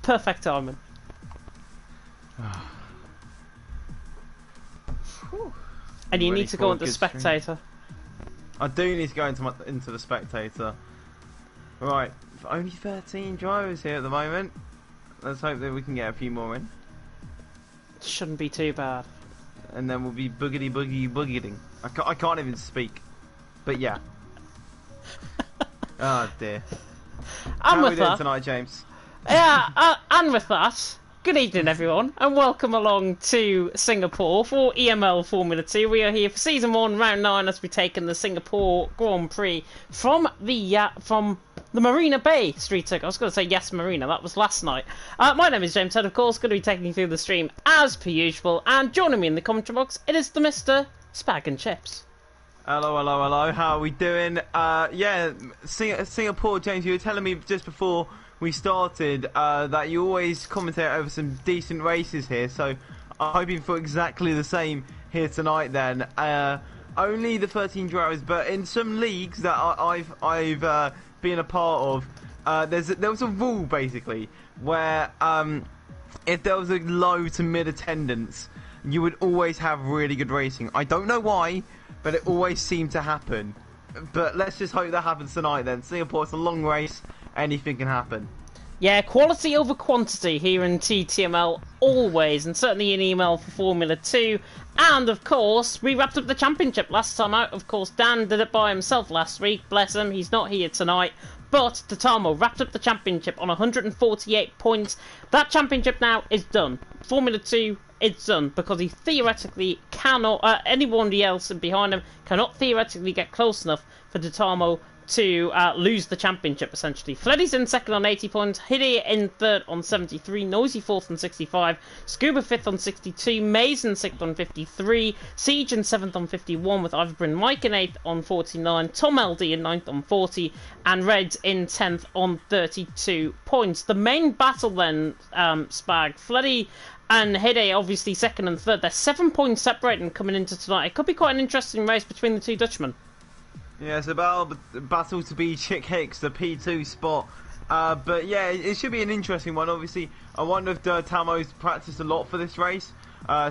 perfect timing. And you need to go into spectator. I do need to go into the spectator. Right, only 13 drivers here at the moment. Let's hope that we can get a few more in. Shouldn't be too bad. And then we'll be boogity boogie boogieting. I can't even speak. But yeah. Oh dear. How are we doing tonight, James? Yeah, and with that, good evening everyone, and welcome along to Singapore for EML Formula 2. We are here for Season 1, Round 9, as we take in the Singapore Grand Prix from the Marina Bay Street Circuit. I was going to say yes, Marina, that was last night. My name is James Head, of course, going to be taking you through the stream as per usual, and joining me in the commentary box, it is the Mr. Spag and Chips. Hello, hello, hello, how are we doing? Yeah, Singapore, James, you were telling me just before we started that you always commentate over some decent races here, so I'm hoping for exactly the same here tonight then. Only the 13 drivers, but in some leagues that I've been a part of, there was a rule basically where if there was a low to mid attendance, you would always have really good racing. I don't know why, but it always seemed to happen. But let's just hope that happens tonight then. Singapore, it's a long race. Anything can happen. Yeah, quality over quantity here in TTML always, and certainly in EML for Formula 2. And of course, we wrapped up the championship last time out. Of course, Dan did it by himself last week. Bless him, he's not here tonight. But Tatamo wrapped up the championship on 148 points. That championship now is done. Formula 2, it's done, because he theoretically cannot, anybody else behind him cannot theoretically get close enough for Tatamo to lose the championship, essentially. Fleddy's in second on 80 points, Hidey in third on 73, Noisy fourth on 65, Scuba fifth on 62, Maze in sixth on 53, Siege in seventh on 51, with Iverbryn Mike in eighth on 49, Tom LD in ninth on 40, and Reds in 10th on 32 points. The main battle then, Spag, Fleddy and Hidey obviously second and third. They're 7 points separating coming into tonight. It could be quite an interesting race between the two Dutchmen. Yeah, it's a battle to be Chick Hicks, the P2 spot. But yeah, it should be an interesting one. Obviously, I wonder if Tamo's practiced a lot for this race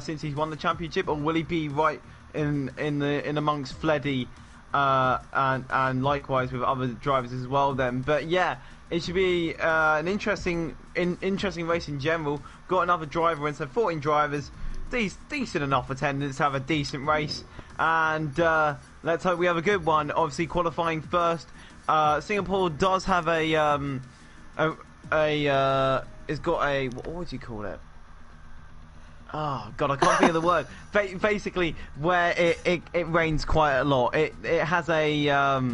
since he's won the championship, or will he be right in amongst Fleddy and likewise with other drivers as well then. But yeah, it should be an interesting race in general. Got another driver in, so 14 drivers, decent enough attendance to have a decent race, and let's hope we have a good one. Obviously qualifying first. Singapore does have it's got a, what would you call it? Oh god, I can't think of the word. Basically, where it rains quite a lot. It has a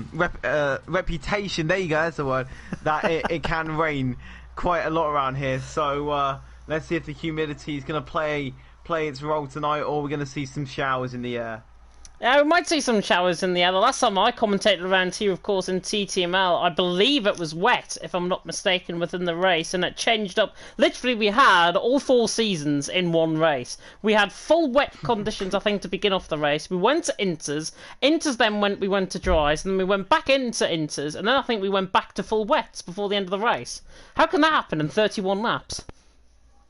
reputation. There you go. That's the word. That it can rain quite a lot around here. So let's see if the humidity is going to play its role tonight, or we're going to see some showers in the air. Yeah, we might see some showers in the air. The last time I commentated around here, of course, in TTML, I believe it was wet, if I'm not mistaken, within the race, and it changed up. Literally, we had all 4 seasons in one race. We had full wet conditions, I think, to begin off the race. We went to inters. Inters then we went to dries, and then we went back into inters, and then I think we went back to full wets before the end of the race. How can that happen in 31 laps?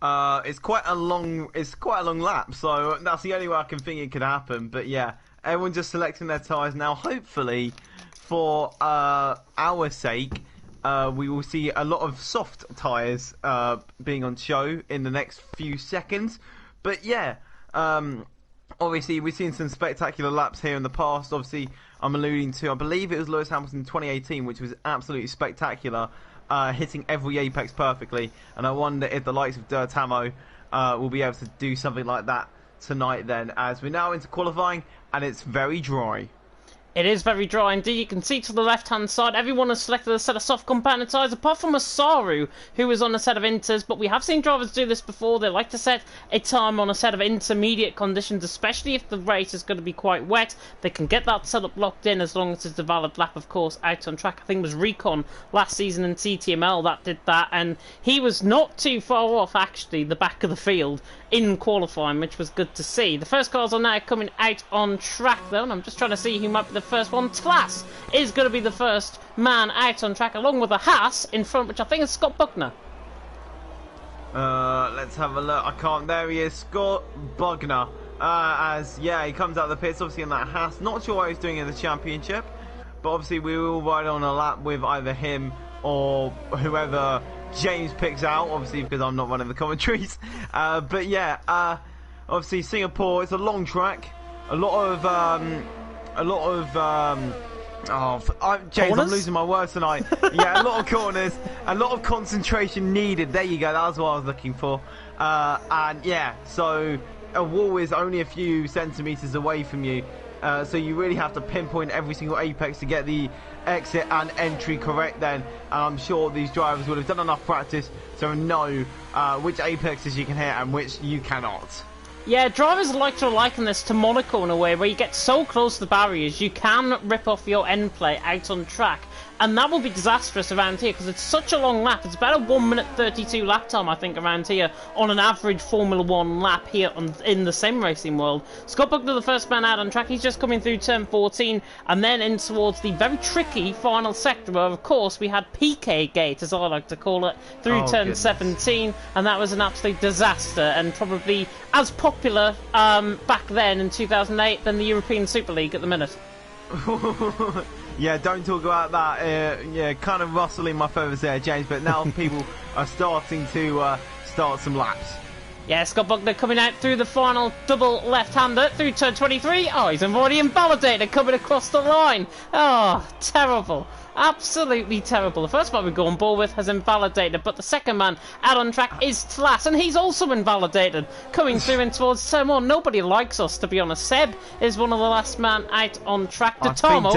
It's quite a long lap, so that's the only way I can think it could happen. But yeah. Everyone's just selecting their tyres now. Hopefully, for our sake, we will see a lot of soft tyres being on show in the next few seconds. But yeah, obviously we've seen some spectacular laps here in the past. Obviously, I'm alluding to, I believe it was Lewis Hamilton in 2018, which was absolutely spectacular, hitting every apex perfectly. And I wonder if the likes of Tamo will be able to do something like that tonight then, as we're now into qualifying and it's very dry. It is very dry indeed. You can see to the left-hand side, everyone has selected a set of soft compounded tyres, apart from Masaru, who was on a set of inters. But we have seen drivers do this before. They like to set a time on a set of intermediate conditions, especially if the race is going to be quite wet. They can get that setup locked in as long as it's a valid lap, of course, out on track. I think it was Recon last season in TTML that did that, and he was not too far off, actually, the back of the field in qualifying, which was good to see. The first cars are now coming out on track, though, and I'm just trying to see who might be the first one. Tlass is going to be the first man out on track, along with a Haas in front, which I think is Scott Buckner. Let's have a look. I can't. There he is, Scott Bugner. He comes out of the pits, obviously in that Haas. Not sure what he's doing in the championship, but obviously we will ride on a lap with either him or whoever James picks out. Obviously because I'm not running the commentaries. But yeah, obviously Singapore. It's a long track. A lot of James, corners? I'm losing my words tonight. Yeah, a lot of corners, a lot of concentration needed. There you go, that was what I was looking for. And yeah, so a wall is only a few centimeters away from you, so you really have to pinpoint every single apex to get the exit and entry correct then. And I'm sure these drivers would have done enough practice to know which apexes you can hit and which you cannot. Yeah, drivers like to liken this to Monaco in a way, where you get so close to the barriers, you can rip off your end play out on track. And that will be disastrous around here, because it's such a long lap. It's about a 1 minute 32 lap time, I think, around here, on an average Formula 1 lap here in the sim racing world. Scott Buckner, the first man out on track, he's just coming through turn 14, and then in towards the very tricky final sector, where, of course, we had PK Gate, as I like to call it, through turn 17, and that was an absolute disaster, and probably as popular back then in 2008 than the European Super League at the minute. Yeah, don't talk about that. Yeah, kind of rustling my feathers there, James, but now people are starting to start some laps. Yeah, Scott Buckner coming out through the final double left-hander through turn 23. Oh, he's already invalidated coming across the line. Oh, terrible. Absolutely terrible. The first man we go on board with has invalidated, but the second man out on track is Tlas, and he's also invalidated. Coming through in towards turn 1. Nobody likes us, to be honest. Seb is one of the last man out on track. Detamo,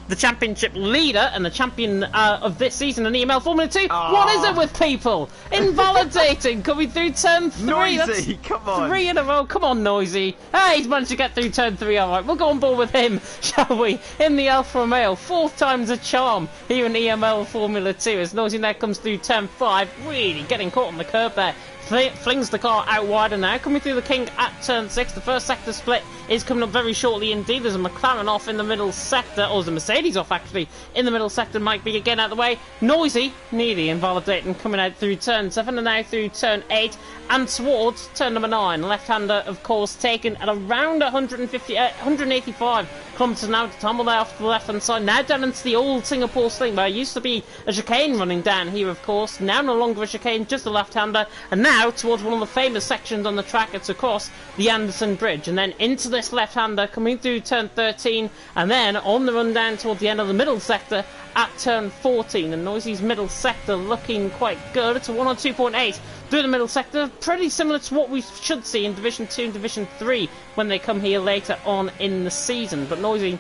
the championship leader and the champion of this season in EML Formula 2. Oh. What is it with people? Invalidating, coming through turn 3. Noisy, come on. 3 in a row. Come on, Noisy. Hey, he's managed to get through turn 3. All right, we'll go on board with him, shall we? In the Alfa Romeo. 4th time's a charm here in EML Formula 2 as Noisy now comes through turn 5, really getting caught on the curb there. Flings the car out wider now, coming through the King at turn 6. The first sector split is coming up very shortly indeed. There's a McLaren off in the middle sector, or there's a Mercedes off actually in the middle sector. Might be again out of the way. Noisy, nearly invalidating, coming out through turn 7 and now through turn 8 and towards turn number 9. Left-hander, of course, taken at around 185 kilometres an hour to tumble there off the left-hand side. Now down into the old Singapore Sling, where it used to be a chicane running down here, of course. Now no longer a chicane, just a left-hander. And now towards one of the famous sections on the track, it's across the Anderson Bridge. And then into this left-hander, coming through turn 13. And then on the run down towards the end of the middle sector at turn 14. And Noisy's middle sector looking quite good. It's a 102.8 through the middle sector. Pretty similar to what we should see in Division 2 and Division 3 when they come here later on in the season. But Noisy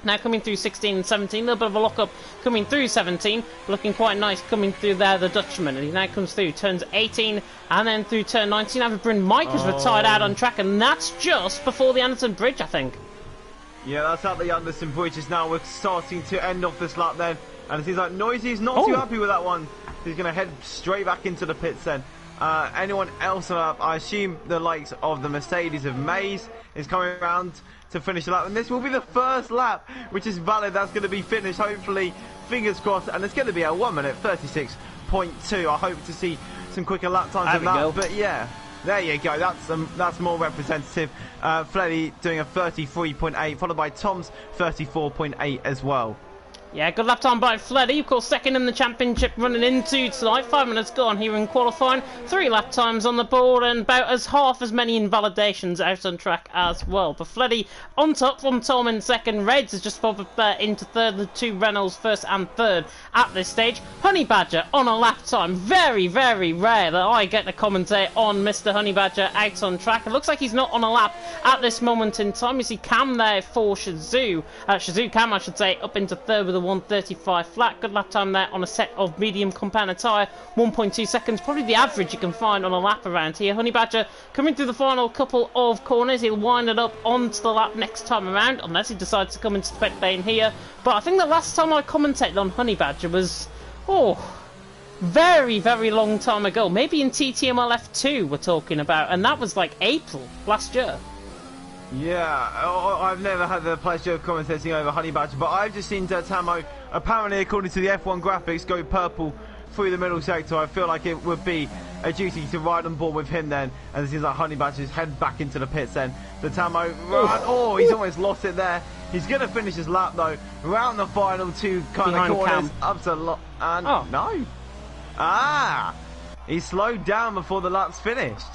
now coming through 16 and 17, a little bit of a lock-up coming through 17, looking quite nice coming through there, the Dutchman. And he now comes through, turns 18, and then through turn 19. Avibrin Mike has retired out on track, and that's just before the Anderson Bridge, I think. Yeah, that's at the Anderson Bridge. Now we're starting to end off this lap then, and it seems like Noisy's not too happy with that one. He's going to head straight back into the pits then. Anyone else up? I assume the likes of the Mercedes of Mays is coming around to finish the lap, and this will be the first lap which is valid. That's going to be finished, hopefully, fingers crossed, and it's going to be a 1 minute 36.2. I hope to see some quicker lap times than that, but yeah, there you go. That's more representative. Fleddy doing a 33.8, followed by Tom's 34.8 as well. Yeah, good lap time by Fleddy, of course, second in the championship running into tonight. 5 minutes gone here in qualifying. 3 lap times on the board and about half as many invalidations out on track as well. But Fleddy on top from Tom in second. Reds has just popped up into third. The 2 Reynolds first and third at this stage. Honey Badger on a lap time. Very, very rare that I get to commentate on Mr. Honey Badger out on track. It looks like he's not on a lap at this moment in time. You see Cam there for Shazoo. Shazoo Cam, I should say, up into third with a 1:35 flat. Good lap time there on a set of medium compound tyre. 1.2 seconds, probably the average you can find on a lap around here. Honey Badger coming through the final couple of corners. He'll wind it up onto the lap next time around, unless he decides to come into the pit lane here. But I think the last time I commentated on Honey Badger was, very, very long time ago. Maybe in TTML F2 we're talking about, and that was like April last year. Yeah, I've never had the pleasure of commentating over Honey Badger, but I've just seen Tamo, apparently according to the F1 graphics, go purple through the middle sector, I feel like it would be a duty to ride on board with him then. And it seems like Honey Badger's head back into the pits then. The Tamo, oh, he's almost lost it there. He's going to finish his lap though. Around the final two kind of corners. Up to and no. He slowed down before the lap's finished.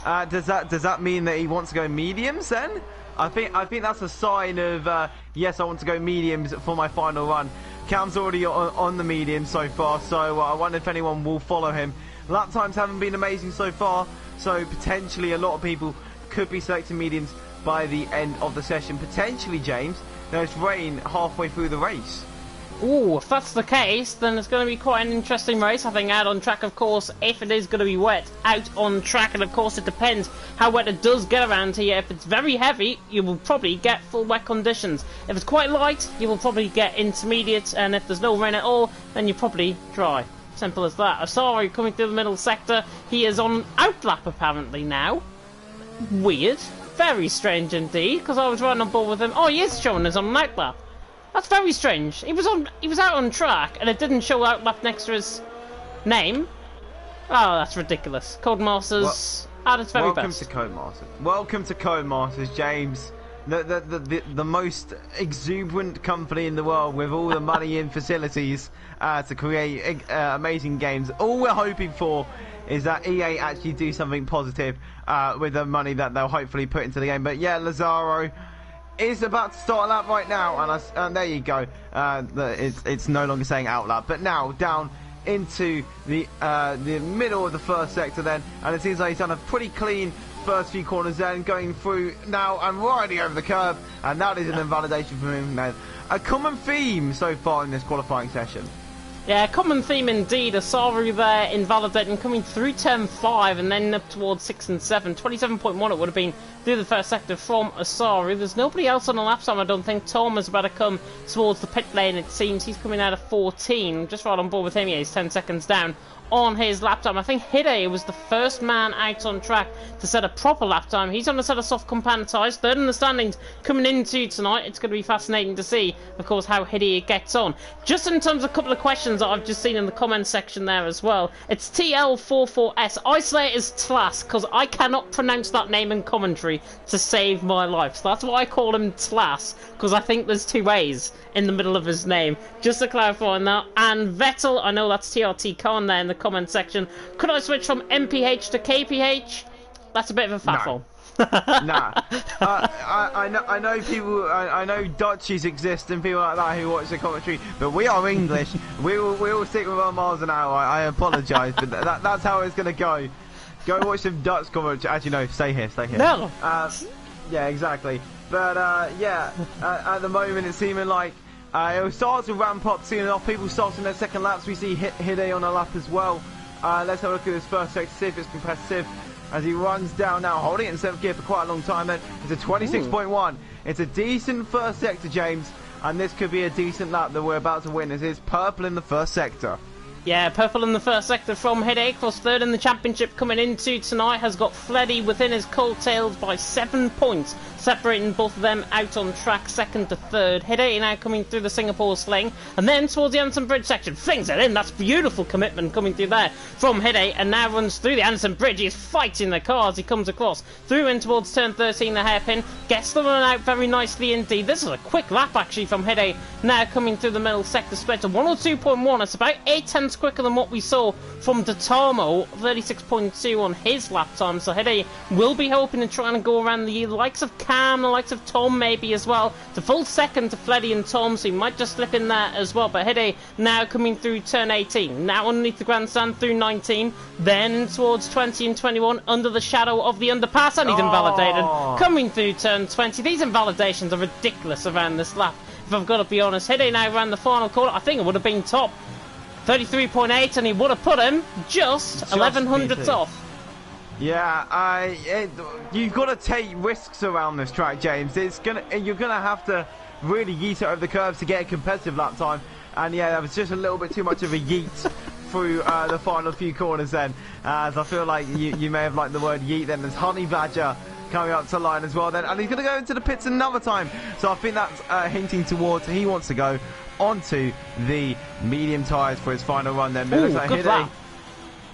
Does that mean that he wants to go mediums then? I think that's a sign of yes, I want to go mediums for my final run. Cam's already on the medium so far, so I wonder if anyone will follow him. Lap times haven't been amazing so far, so potentially a lot of people could be selecting mediums by the end of the session. Potentially, James, there's rain halfway through the race. Ooh, if that's the case, then it's going to be quite an interesting race. I think out on track, of course, if it is going to be wet, out on track, and of course it depends how wet it does get around here. If it's very heavy, you will probably get full wet conditions. If it's quite light, you will probably get intermediate, and if there's no rain at all, then you're probably dry. Simple as that. Asari coming through the middle sector. He is on outlap apparently now. Weird. Very strange indeed, because I was riding on board with him. Oh, he is showing us on an outlap. That's very strange. He was out on track, and it didn't show outlap next to his name. Oh, that's ridiculous. Codemasters at its very best. Welcome to Codemasters, James. The most exuberant company in the world with all the money and facilities to create amazing games. All we're hoping for is that EA actually do something positive with the money that they'll hopefully put into the game. But yeah, Lazaro is about to start a lap right now, and there you go. It's no longer saying outlap, but now down into the middle of the first sector then, and it seems like he's done a pretty clean first few corners then, going through now and riding over the curb, and that is an invalidation from him now. A common theme so far in this qualifying session. Yeah, common theme indeed. Asari there invalidating, coming through turn 5 and then up towards 6 and 7. 27.1 it would have been through the first sector from Asari. There's nobody else on the lap time, I don't think. Tom is about to come towards the pit lane, it seems. He's coming out of 14. Just right on board with him, yeah, he's 10 seconds down on his lap time. I think Hide was the first man out on track to set a proper lap time. He's on a set of soft compound tyres, third in the standings coming into tonight. It's going to be fascinating to see, of course, how Hide gets on. Just in terms of a couple of questions that I've just seen in the comments section there as well. It's TL44S. I say it is Tlas because I cannot pronounce that name in commentary to save my life. So that's why I call him Tlas, because I think there's two A's in the middle of his name. Just to clarify on that. And Vettel, I know that's TRT Khan there in the comment section. Could I switch from MPH to KPH? That's a bit of a faffle. Nah. I know people. I know Dutchies exist and people like that who watch the commentary, but we are English. we will stick with our miles an hour. I apologise, but that's how it's gonna go. Go watch some Dutch commentary. Actually, no, stay here. No. Yeah, exactly. But at the moment, it's seeming like it will start to ramp up soon enough. People starting their second laps. We see Hide on a lap as well. Let's have a look at this first sector, see if it's competitive. As he runs down now, holding it in 7th gear for quite a long time then. It's a 26.1. It's a decent first sector, James. And this could be a decent lap that we're about to win. It is purple in the first sector. Yeah, purple in the first sector from Hide. Cross third in the championship coming into tonight. Has got Fleddy within his coattails by 7 points, separating both of them out on track, second to third. Hide now coming through the Singapore sling, and then towards the Anderson Bridge section, flings it in. That's beautiful commitment coming through there from Hide, and now runs through the Anderson Bridge. He's fighting the car as he comes across through in towards turn 13, the hairpin. Gets the run out very nicely indeed. This is a quick lap actually from Hide, now coming through the middle sector split to 102.1. It's about 8/10 quicker than what we saw from Datamo, 36.2 on his lap time. So Hide will be hoping to try and go around the likes of Cam, the likes of Tom maybe as well. The full second to Fleddy and Tom, so he might just slip in there as well. But Hide now coming through turn 18, now underneath the grandstand through 19, then towards 20 and 21 under the shadow of the underpass, and he's invalidated coming through turn 20. These invalidations are ridiculous around this lap, if I've got to be honest. Hide now ran the final corner. I think it would have been top 33.8, and he would have put him just 11 hundredths off. Yeah, you've got to take risks around this track, James. You're gonna have to really yeet it over the curves to get a competitive lap time. And yeah, that was just a little bit too much of a yeet through the final few corners then. As I feel like you may have liked the word yeet then. There's Honey Badger coming up to the line as well then. And he's going to go into the pits another time. So I think that's hinting towards he wants to go onto the medium tyres for his final run then. Ooh, good lap.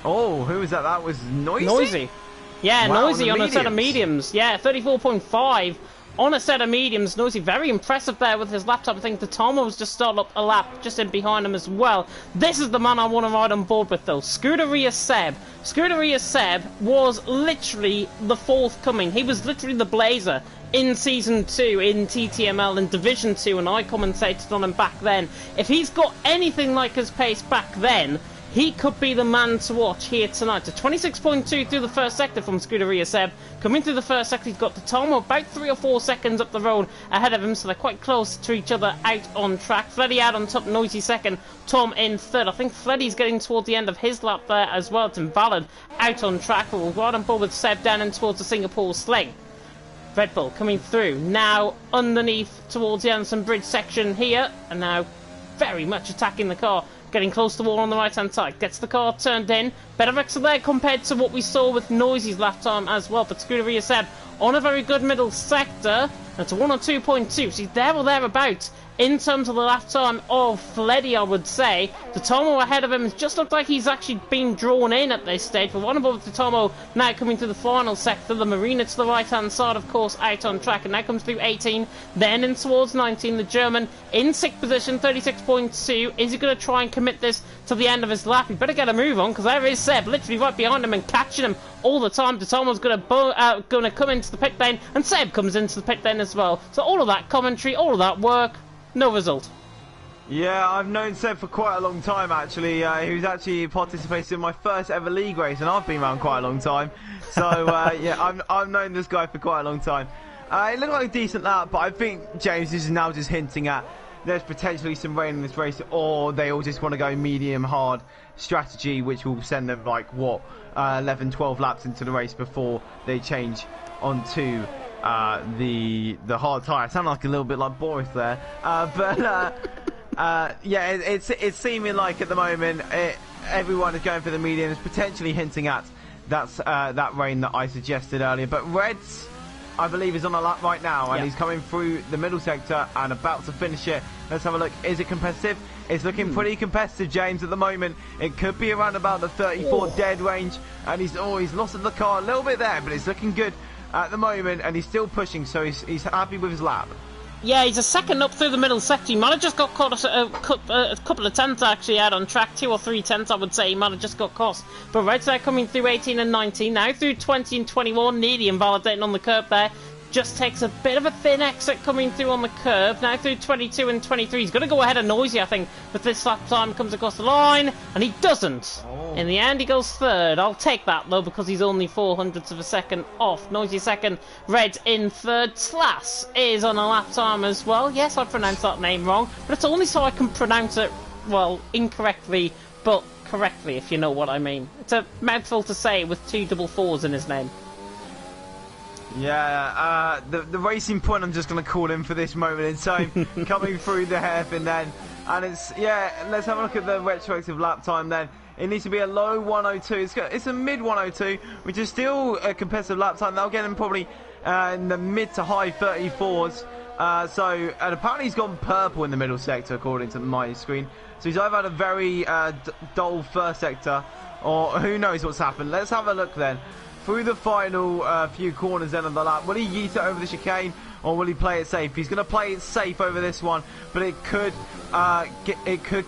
Oh, who was that? That was Noisy? Noisy. Yeah, wow, Noisy on a set of mediums. Yeah, 34.5 on a set of mediums. Noisy, very impressive there with his lap time. I think the Tomo's just started up a lap just in behind him as well. This is the man I want to ride on board with, though. Scuderia Seb. Scuderia Seb was literally the forthcoming. He was literally the blazer in Season 2 in TTML and Division 2, and I commentated on him back then. If he's got anything like his pace back then, he could be the man to watch here tonight. So 26.2 through the first sector from Scuderia Seb. Coming through the first sector, he's got the Tomo about 3 or 4 seconds up the road ahead of him, so they're quite close to each other out on track. Fleddy out on top, Noisy second, Tom in third. I think Fleddy's getting toward the end of his lap there as well. It's Invalid out on track. We'll ride on board with Seb down in towards the Singapore Sling. Red Bull coming through, now underneath towards the Anderson Bridge section here, and now very much attacking the car. Getting close to the wall on the right-hand side. Gets the car turned in. Better exit there compared to what we saw with Noisy's lap time as well. But Scuderia Seb on a very good middle sector. That's a 102.2. So he's there or thereabouts in terms of the lap time of Fleddy, I would say. The Tomo ahead of him just looked like he's actually been drawn in at this stage. But one above the Tomo now coming to the final sector. The Marina to the right-hand side, of course, out on track. And now comes through 18. Then in towards 19. The German in 6th position, 36.2. Is he going to try and commit this to the end of his lap? He better get a move on, because there is Seb literally right behind him and catching him all the time. The Tomo's going to come into the pit lane, and Seb comes into the pit lane as well. So all of that commentary, all of that work, no result. Yeah, I've known Seb for quite a long time actually. He was actually participating in my first ever league race, and I've been around quite a long time. So yeah, I've known this guy for quite a long time. It looked like a decent lap, but I think James is now just hinting at there's potentially some rain in this race, or they all just want to go medium hard strategy, which will send them like what 11, 12 laps into the race before they change onto the hard tyre. I sound like a little bit like Boris there, yeah, it's seeming like at the moment everyone is going for the medium. It's potentially hinting at that rain that I suggested earlier. But Reds, I believe, is on a lap right now, and he's coming through the middle sector and about to finish it. Let's have a look. Is it competitive? It's looking pretty competitive, James, at the moment. It could be around about the 34 dead range, and he's lost the car a little bit there, but it's looking good at the moment, and he's still pushing, so he's happy with his lap. Yeah, he's a second up through the middle sector. He might have just got caught a couple of tenths actually out on track. 2 or 3 tenths, I would say. He might have just got caught. But Reds there coming through 18 and 19. Now through 20 and 21. Nearly invalidating on the curb there. Just takes a bit of a thin exit coming through on the curve. Now through 22 and 23. He's going to go ahead of Noisy, I think, with this lap time. Comes across the line, and he doesn't. In the end, he goes third. I'll take that, though, because he's only 0.04 of a second off. Noisy second, Red in third. Slass is on a lap time as well. Yes, I pronounced that name wrong, but it's only so I can pronounce it, well, incorrectly, but correctly, if you know what I mean. It's a mouthful to say with 2 double 4s in his name. Yeah, the Racing Point, I'm just going to call him for this moment in time, coming through the hairpin then. And it's, yeah, let's have a look at the retroactive lap time then. It needs to be a low 102. It's a mid 102, which is still a competitive lap time. They'll get him probably in the mid to high 34s. And apparently he's gone purple in the middle sector, according to my screen. So he's either had a very dull first sector, or who knows what's happened. Let's have a look then. Through the final few corners then of the lap, will he yeet it over the chicane, or will he play it safe? He's going to play it safe over this one, but it could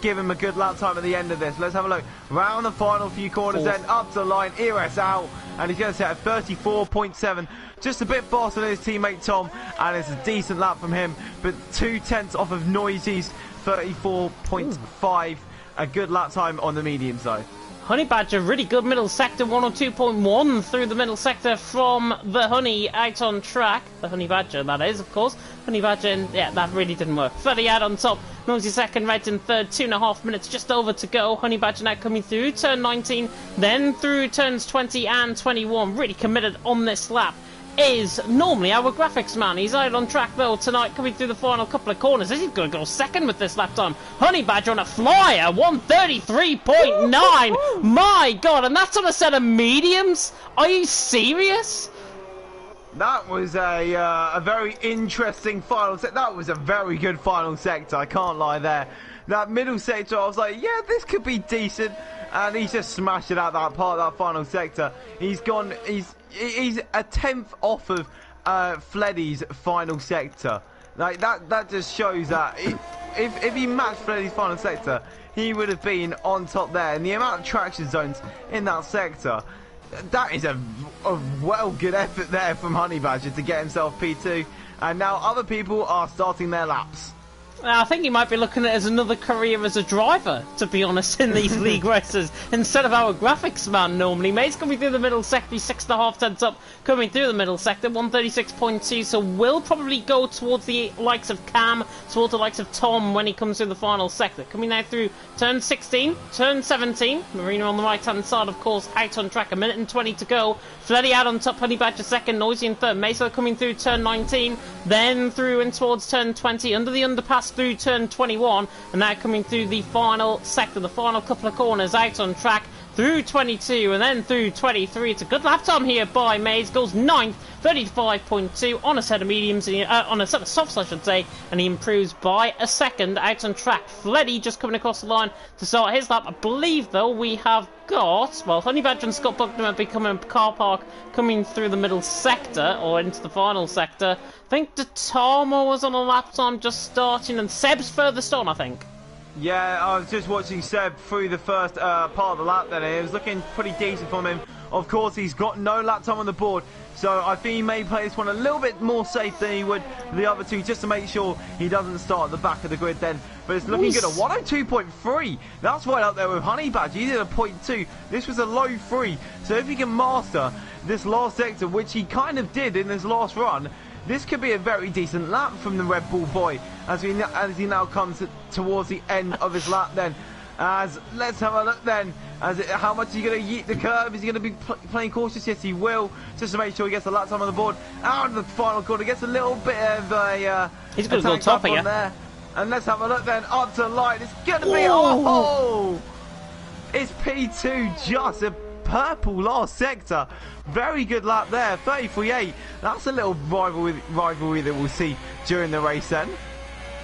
give him a good lap time at the end of this. Let's have a look. Round the final few corners then, up to the line, ERS out, and he's going to set at 34.7, just a bit faster than his teammate Tom, and it's a decent lap from him, but 2 tenths off of Noisy's 34.5, a good lap time on the medium side. Honey Badger, really good middle sector, 102.1 through the middle sector from the Honey out on track. The Honey Badger, that is, of course. Honey Badger, yeah, that really didn't work. 30 out on top, Noisy second, Red in third, 2.5 minutes just over to go. Honey Badger now coming through turn 19, then through turns 20 and 21. Really committed on this lap is normally our graphics man. He's out on track though tonight, coming through the final couple of corners. Is he going to go second with this lap time? Honey Badger on a flyer, 133.9. My God, and that's on a set of mediums? Are you serious? That was a very interesting final sector. That was a very good final sector, I can't lie there. That middle sector, I was like, yeah, this could be decent. And he's just smashed it out that part of that final sector. He's a tenth off of Fleddy's final sector. Like that just shows that if he matched Fleddy's final sector, he would have been on top there. And the amount of traction zones in that sector, that is a well good effort there from Honey Badger to get himself P2. And now other people are starting their laps. I think he might be looking at it as another career as a driver, to be honest, in these league races, instead of our graphics man normally. Mays coming through the middle sector, he's 6.5 tenths up, coming through the middle sector, 136.2, so will probably go towards the likes of Cam, towards the likes of Tom when he comes through the final sector. Coming now through turn 16, turn 17, Marina on the right-hand side, of course, out on track, 1 minute and 20 to go. Fleddy out on top, Honey Badger second, Noisy in third, Mesa coming through turn 19, then through and towards turn 20, under the underpass through turn 21, and now coming through the final sector, the final couple of corners out on track through 22 and then through 23. It's a good lap time here by Mays, goes 9th, 35.2 on a set of mediums, on a set of softs I should say, and he improves by a second out on track. Fleddy just coming across the line to start his lap. I believe though we have got, well, Honey Badger and Scott Buckner are becoming a car park coming through the middle sector, or into the final sector. I think Datama was on a lap time just starting, and Seb's furthest on, I think. Yeah, I was just watching Seb through the first part of the lap then, and it was looking pretty decent from him. Of course, he's got no lap time on the board, so I think he may play this one a little bit more safe than he would the other two, just to make sure he doesn't start at the back of the grid then. But it's looking good. A 102.3. That's right up there with Honey Badger. He did a 0.2. This was a low 3. So if he can master this last sector, which he kind of did in his last run, this could be a very decent lap from the Red Bull boy as he now comes towards the end of his lap then. Let's have a look then. How much is he going to yeet the curve? Is he going to be playing cautious? Yes, he will, just to make sure he gets the lap time on the board. Out of the final corner, gets a little bit of a he's going to go top on there. And let's have a look then, up to line. It's going to be, oh! It's P2, just a purple last sector. Very good lap there, 33.8. That's a little rivalry that we'll see during the race then.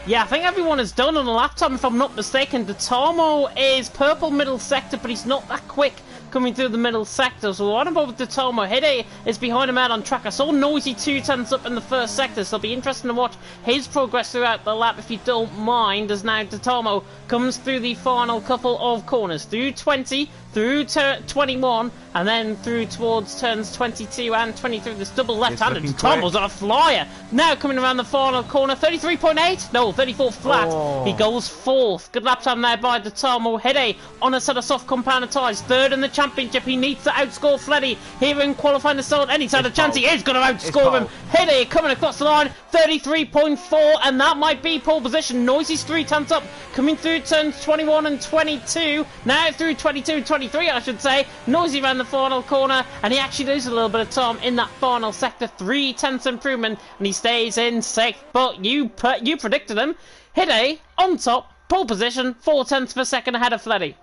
Yeah, I think everyone is done on a lap time, if I'm not mistaken. Datamo is purple middle sector, but he's not that quick coming through the middle sector. So what about Datamo? Hide is behind him out on track. I saw Noisy 2 tenths up in the first sector, so it'll be interesting to watch his progress throughout the lap, if you don't mind, as now Datamo comes through the final couple of corners. Through 20, through 21, and then through towards turns 22 and 23. This double left-handed. Datamo's on a flyer. Now coming around the final corner, 33.8? No, 34 flat. Oh. He goes fourth. Good lap time there by Datamo. Hide on a set of soft compounded tyres. Third in the championship. He needs to outscore Fleddy here in qualifying to start. Any side of chance, he is going to outscore him. Hide coming across the line, 33.4, and that might be pole position. Noisy's 3 tenths up, coming through turns 21 and 22. Now through 22 and 23, I should say. Noisy around the final corner, and he actually loses a little bit of time in that final sector. 3 tenths improvement, and he stays in 6th. But you predicted him. Hide on top, pole position, 4 tenths per second ahead of Fleddy.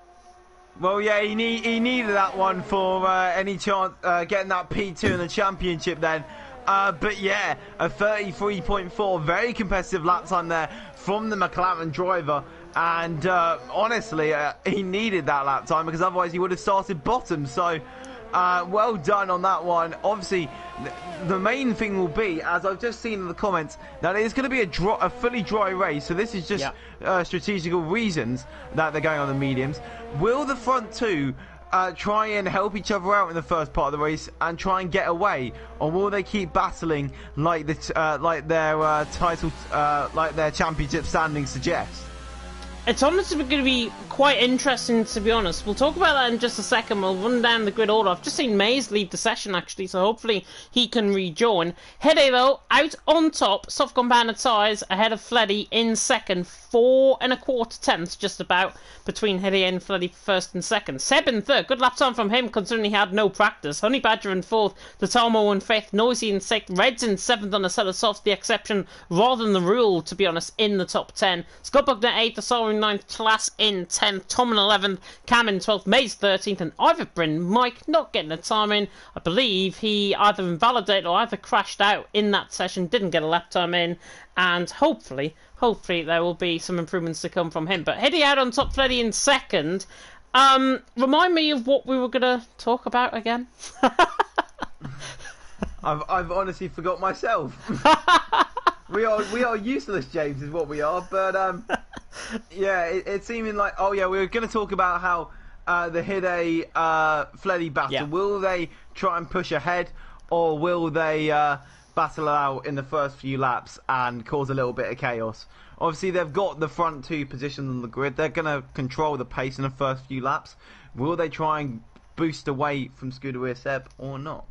Well, yeah, he needed that one for any chance getting that P2 in the championship then. But yeah, a 33.4, very competitive lap time there from the McLaren driver. And honestly, he needed that lap time, because otherwise he would have started bottom. So well done on that one. Obviously, the main thing will be, as I've just seen in the comments, that it's going to be a fully dry race. So this is just strategical reasons that they're going on the mediums. Will the front two try and help each other out in the first part of the race and try and get away, or will they keep battling like their title, like their championship standing suggests? It's honestly going to be quite interesting, to be honest. We'll talk about that in just a second. We'll run down the grid order. I've just seen Mays leave the session, actually, so hopefully he can rejoin. Hede, though, out on top, soft compounded tyres, ahead of Fleddy in second. 4 1/4 tenths, just about, between Hede and Fleddy first and second. Seb in third. Good lap time from him, considering he had no practice. Honey Badger in fourth. Tatamo in fifth. Noisy in sixth. Reds in seventh on a set of softs, the exception rather than the rule, to be honest, in the top 10. Scott Buckner eighth. Asari in 9th, Class in 10th, Tom in 11th, Cam in 12th, Maze 13th, and Ivorbrin Mike not getting a time in. I believe he either invalidated or either crashed out in that session, didn't get a lap time in, and hopefully there will be some improvements to come from him. But heading out on top, Freddy in 2nd. Remind me of what we were going to talk about again. I've honestly forgot myself. we are useless, James, is what we are. But yeah, it's seeming like we were going to talk about how the Hide Fleddy battle. Will they try and push ahead, or will they battle it out in the first few laps and cause a little bit of chaos? Obviously, they've got the front 2 positions on the grid. They're going to control the pace in the first few laps. Will they try and boost away from Scuderi Seb or not?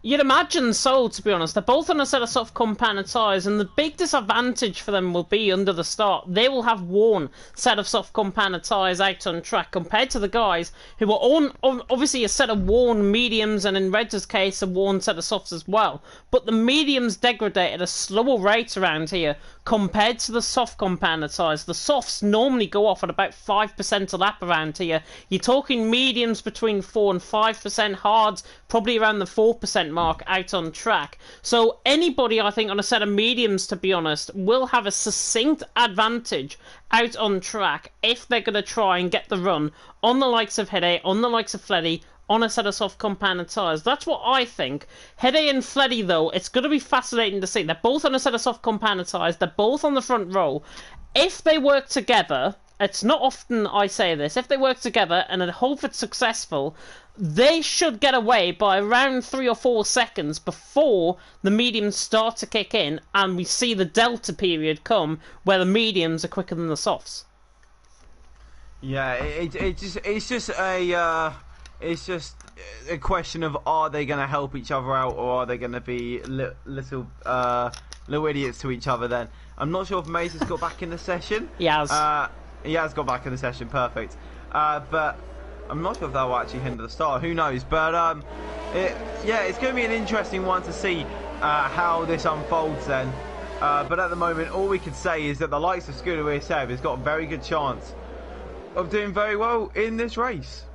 You'd imagine so, to be honest. They're both on a set of soft compounded tyres, and the big disadvantage for them will be under the start. They will have worn set of soft compounded tyres out on track compared to the guys who are on obviously a set of worn mediums, and in Red's case a worn set of softs as well. But the mediums degrade at a slower rate around here compared to the soft compounded tyres. The softs normally go off at about 5% a lap around here. You're talking mediums between 4 and 5%, hards probably around the 4% mark out on track. So anybody, I think, on a set of mediums, to be honest, will have a succinct advantage out on track if they're going to try and get the run on the likes of Hede, on the likes of Fleddy, on a set of soft compounded tyres. That's what I think. Hede and Fleddy, though, it's going to be fascinating to see. They're both on a set of soft compounded tyres. They're both on the front row. If they work together, it's not often I say this, if they work together and I hope it's successful, they should get away by around 3 or 4 seconds before the mediums start to kick in and we see the delta period come where the mediums are quicker than the softs. Yeah, it's just a question of, are they going to help each other out, or are they going to be little idiots to each other then? I'm not sure if Mace has got back in the session. He has. He has got back in the session, perfect. But I'm not sure if that will actually hinder the start, who knows. But it's going to be an interesting one to see how this unfolds then. But at the moment, all we can say is that the likes of Scuderi Seb has got a very good chance of doing very well in this race.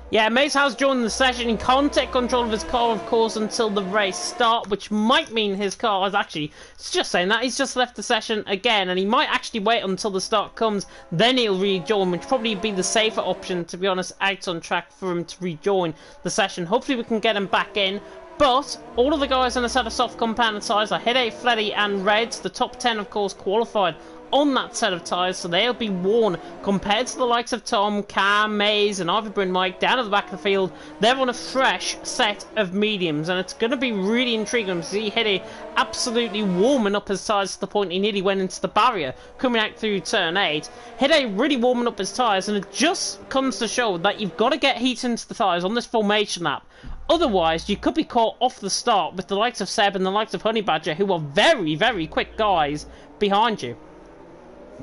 Yeah, Mace has joined the session. He can't take control of his car, of course, until the race start, which might mean his car is actually, it's just saying that, he's just left the session again, and he might actually wait until the start comes, then he'll rejoin, which probably be the safer option, to be honest, out on track for him to rejoin the session. Hopefully we can get him back in. But all of the guys on the set of soft compounded tyres are Hede, Fleddy and Reds. The top 10, of course, qualified on that set of tyres, so they'll be worn compared to the likes of Tom, Cam, Maze and Ivorbrin Mike down at the back of the field. They're on a fresh set of mediums, and it's going to be really intriguing to see Hede absolutely warming up his tyres to the point he nearly went into the barrier coming out through turn 8. Hede really warming up his tyres, and it just comes to show that you've got to get heat into the tyres on this formation lap. Otherwise, you could be caught off the start with the likes of Seb and the likes of Honey Badger, who are very, very quick guys behind you.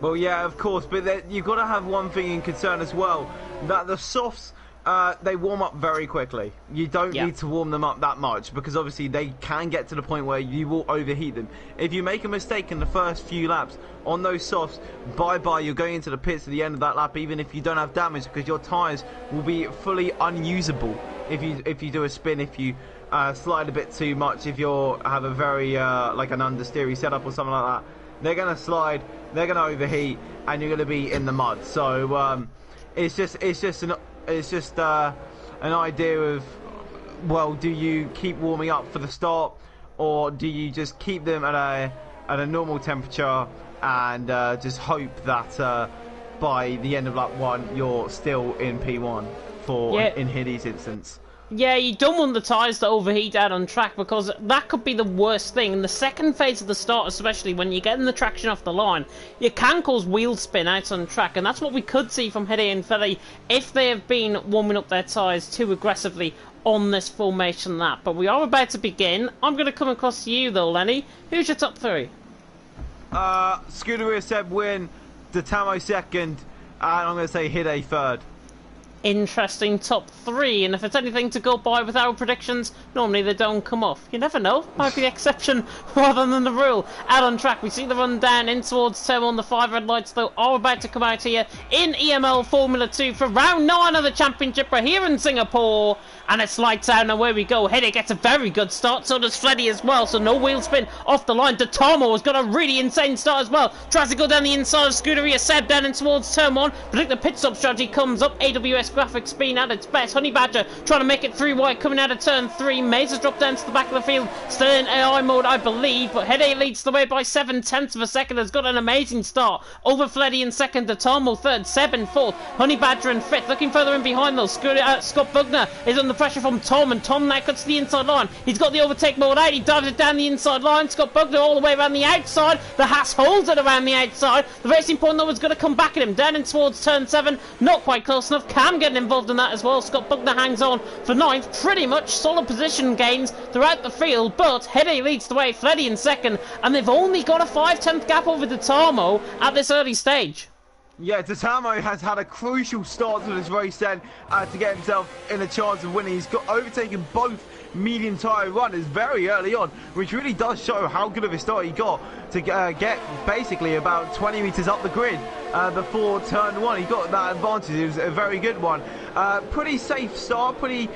Well, yeah, of course, but you've got to have one thing in concern as well, that the softs, they warm up very quickly. You don't need to warm them up that much, because obviously they can get to the point where you will overheat them. If you make a mistake in the first few laps on those softs, bye-bye, you're going into the pits at the end of that lap, even if you don't have damage, because your tyres will be fully unusable if you do a spin, if you slide a bit too much, if you have a very, like an understeery setup or something like that. They're going to slide, they're going to overheat, and you're going to be in the mud. So it's just an idea of, well, do you keep warming up for the start, or do you just keep them at a normal temperature and just hope that by the end of lap 1 you're still in P1 in Hide's instance? Yeah, you don't want the tyres to overheat out on track, because that could be the worst thing. In the second phase of the start, especially when you're getting the traction off the line, you can cause wheel spin out on track, and that's what we could see from Hede and Fede if they have been warming up their tyres too aggressively on this formation lap. But we are about to begin. I'm going to come across to you though, Lenny. Who's your top 3? Scuderi Seb win, Detamo second, and I'm going to say Hede third. interesting top 3, and if it's anything to go by with our predictions, normally they don't come off. You never know, might be the exception rather than the rule. Out on track, we see the run down in towards turn 1. The 5 red lights though are about to come out here in EML Formula 2 for round 9 of the championship. We're here in Singapore, and it's lights out, and away we go. Hede gets a very good start, so does Fleddy as well, so no wheel spin off the line. Tomo has got a really insane start as well, tries to go down the inside of Scuderia. Seb down in towards turn 1, predicts the pit stop strategy comes up. AWS graphics being at its best. Honey Badger trying to make it through wide, coming out of turn 3. Maze has dropped down to the back of the field, still in AI mode I believe, but Hede leads the way by 7/10 of a second, has got an amazing start over Fleddy in second, Tomo third, Seb in fourth, Honey Badger in fifth. Looking further in behind though, Scott Bugner is under pressure from Tom, and Tom now cuts to the inside line. He's got the overtake mode out, he dives it down the inside line. Scott Bugner all the way around the outside, the Haas holds it around the outside. The Racing Point though is going to come back at him, down in towards turn 7, not quite close enough. Cam getting involved in that as well. Scott Bugner hangs on for 9th, pretty much solid position gains throughout the field, but Hede leads the way, Fleddy in second, and they've only got a 5/10 gap over Tamo at this early stage. Yeah, Tamo has had a crucial start to this race then to get himself in a chance of winning. He's got overtaken both medium tyre runners very early on, which really does show how good of a start he got to get basically about 20 metres up the grid before turn 1. He got that advantage. It was a very good one. Pretty safe start, pretty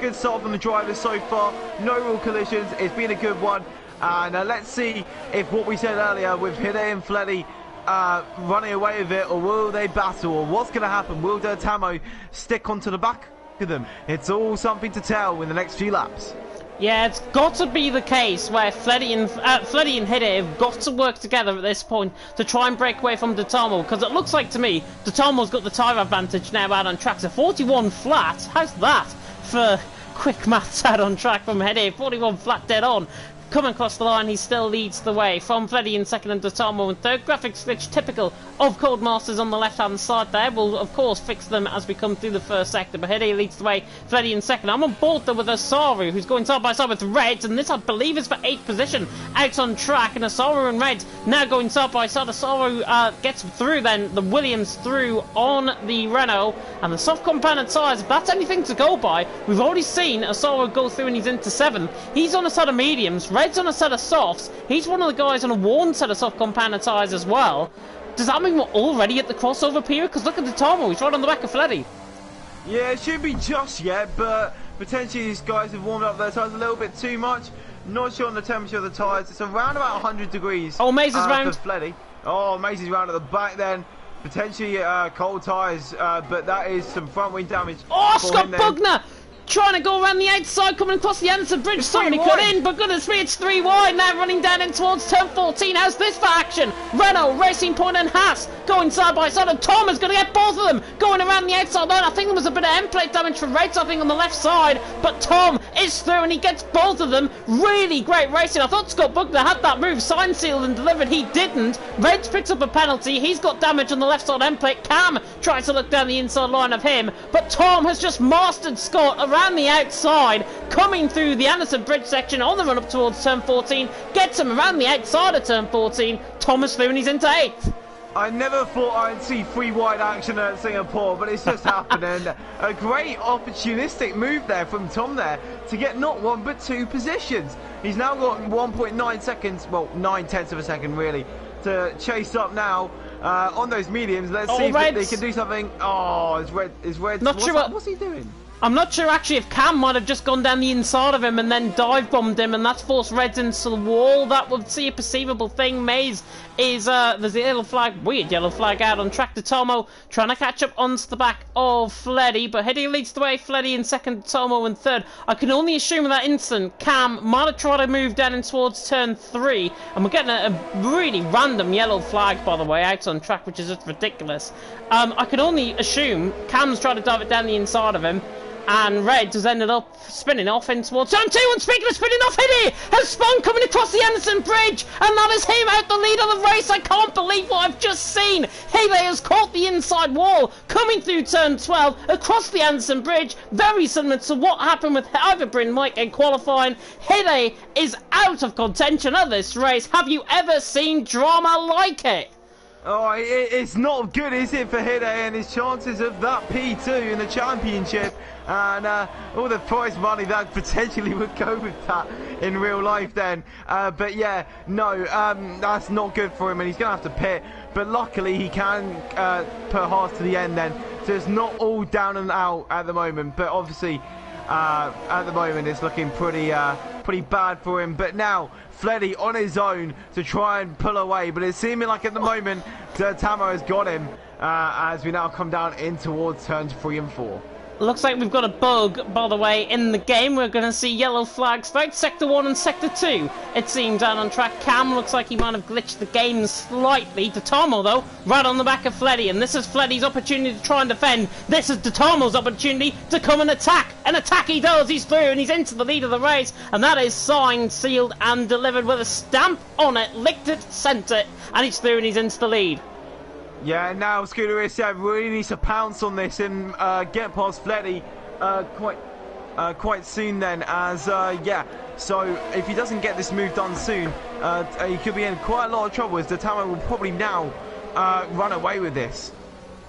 good start from the drivers so far. No real collisions. It's been a good one. And let's see if what we said earlier with Hede and Fleddy running away with it, or will they battle, or what's going to happen? Will Tamo stick onto the back of them? It's all something to tell in the next few laps. Yeah, it's got to be the case where Fleddy and Hede have got to work together at this point to try and break away from Tamo, because it looks like to me Tamo's got the tyre advantage now out on track. So 41 flat, how's that for quick maths out on track from Hede? 41 flat dead on. Coming across the line, he still leads the way from Fleddy in second and Tamo in third. Graphics glitch typical of Codemasters on the left hand side there. We'll of course fix them as we come through the first sector, but Hede leads the way, Fleddy in second. I'm on board though with Asaru, who's going side by side with Reds, and this I believe is for 8th position out on track, and Asaru and Reds now going side by side. Asaru gets through then, the Williams through on the Renault, and the soft compounded tyres, if that's anything to go by, we've already seen Asaru go through and he's into 7th. He's on a set of mediums, Red's on a set of softs. He's one of the guys on a worn set of soft compounded tyres as well. Does that mean we're already at the crossover period? Because look at Tamo, he's right on the back of Fleddy. Yeah, it should be just yet, but potentially these guys have warmed up their tyres a little bit too much. Not sure on the temperature of the tyres. It's around about 100 degrees. Oh, Maze is round. For Fleddy. Oh, Maze is round at the back then. Potentially cold tyres, but that is some front wing damage. Oh, Scott Bugner! Trying to go around the outside, coming across the Anderson Bridge. Somebody cut in, but goodness me, it's 3 wide now, running down in towards turn 14. How's this for action? Renault, Racing Point and Haas going side by side, and Tom is going to get both of them going around the outside line. I think there was a bit of end plate damage for Reds, I think, on the left side, but Tom is through and he gets both of them. Really great racing. I thought Scott Bugner had that move sign sealed and delivered. He didn't. Reds picks up a penalty. He's got damage on the left side end plate. Cam tries to look down the inside line of him, but Tom has just mastered Scott around the outside, coming through the Anderson Bridge section on the run up towards turn 14, gets him around the outside of turn 14. Thomas through and he's into 8th. I never thought I'd see 3 wide action at Singapore, but it's just happening. A great opportunistic move there from Tom there to get not 1 but 2 positions. He's now got 1.9 seconds, well 9/10 of a second really, to chase up now on those mediums. Let's see if they can do something. Oh, is Red. Not sure what's he doing? I'm not sure actually if Cam might have just gone down the inside of him and then dive bombed him, and that's forced Reds into the wall. That would see a perceivable thing. Maze is there's a yellow flag, weird yellow flag out on track. Tomo trying to catch up onto the back of Fleddy, but Hede leads the way. Fleddy in second, Tomo in third. I can only assume in that instant Cam might have tried to move down in towards turn 3, and we're getting a really random yellow flag by the way out on track, which is just ridiculous. I can only assume Cam's tried to dive it down the inside of him, and Reds has ended up spinning off in towards turn 2, and speaking of spinning off, Hede has spun coming across the Anderson Bridge, and that is him out the lead of the race. I can't believe what I've just seen. Hede has caught the inside wall coming through turn 12 across the Anderson Bridge, very similar to what happened with Iverbryn Mike in qualifying. Hede is out of contention of this race. Have you ever seen drama like it? Oh, it's not good, is it, for Hide and his chances of that P2 in the championship, and all the prize money that potentially would go with that in real life then. But yeah, no, that's not good for him, and he's going to have to pit. But luckily, he can put hard to the end then, so it's not all down and out at the moment. But obviously, at the moment, it's looking pretty bad for him. But now, Fleddy on his own to try and pull away, but it's seeming like at the moment Tamo has got him as we now come down in towards turns 3 and 4. Looks like we've got a bug, by the way, in the game. We're going to see yellow flags throughout Sector 1 and Sector 2. It seems down on track. Cam looks like he might have glitched the game slightly. Dotamo, though, right on the back of Fleddy. And this is Fleddy's opportunity to try and defend. This is Dotamo's opportunity to come and attack. And attack he does. He's through and he's into the lead of the race. And that is signed, sealed and delivered with a stamp on it. Licked it, sent it. And he's through and he's into the lead. Yeah, now Scooter is really needs to pounce on this and get past Fleddy quite soon then, as yeah, so if he doesn't get this move done soon, he could be in quite a lot of trouble, as Dotamo will probably now run away with this.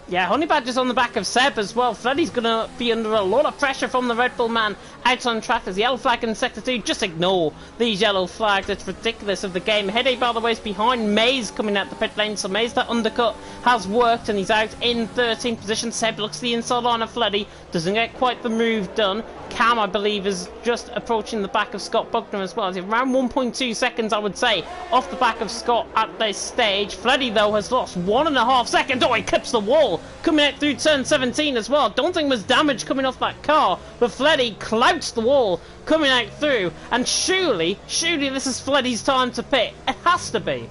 Yeah, Honey Badger's on the back of Seb as well. Freddy's going to be under a lot of pressure from the Red Bull man out on track. There's the yellow flag in Sector 2. Just ignore these yellow flags. It's ridiculous of the game. Hede, by the way, is behind Maze coming out the pit lane. So Maze, that undercut has worked and he's out in 13th position. Seb looks the inside line of Fleddy. Doesn't get quite the move done. Cam, I believe, is just approaching the back of Scott Buckner as well. He's around 1.2 seconds, I would say, off the back of Scott at this stage. Fleddy, though, has lost 1.5 seconds. Oh, he clips the wall. Coming out through turn 17 as well. Don't think there's damage coming off that car, but Fleddy clouts the wall coming out through. And surely this is Fleddy's time to pit. It has to be.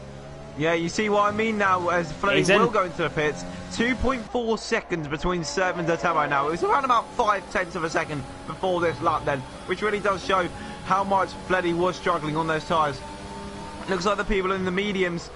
Yeah, you see what I mean now, as Fleddy will go into the pits. 2.4 seconds between Seb and Dotamo now. It was around about 0.5 of a second before this lap then, which really does show how much Fleddy was struggling on those tyres. Looks like the people in the mediums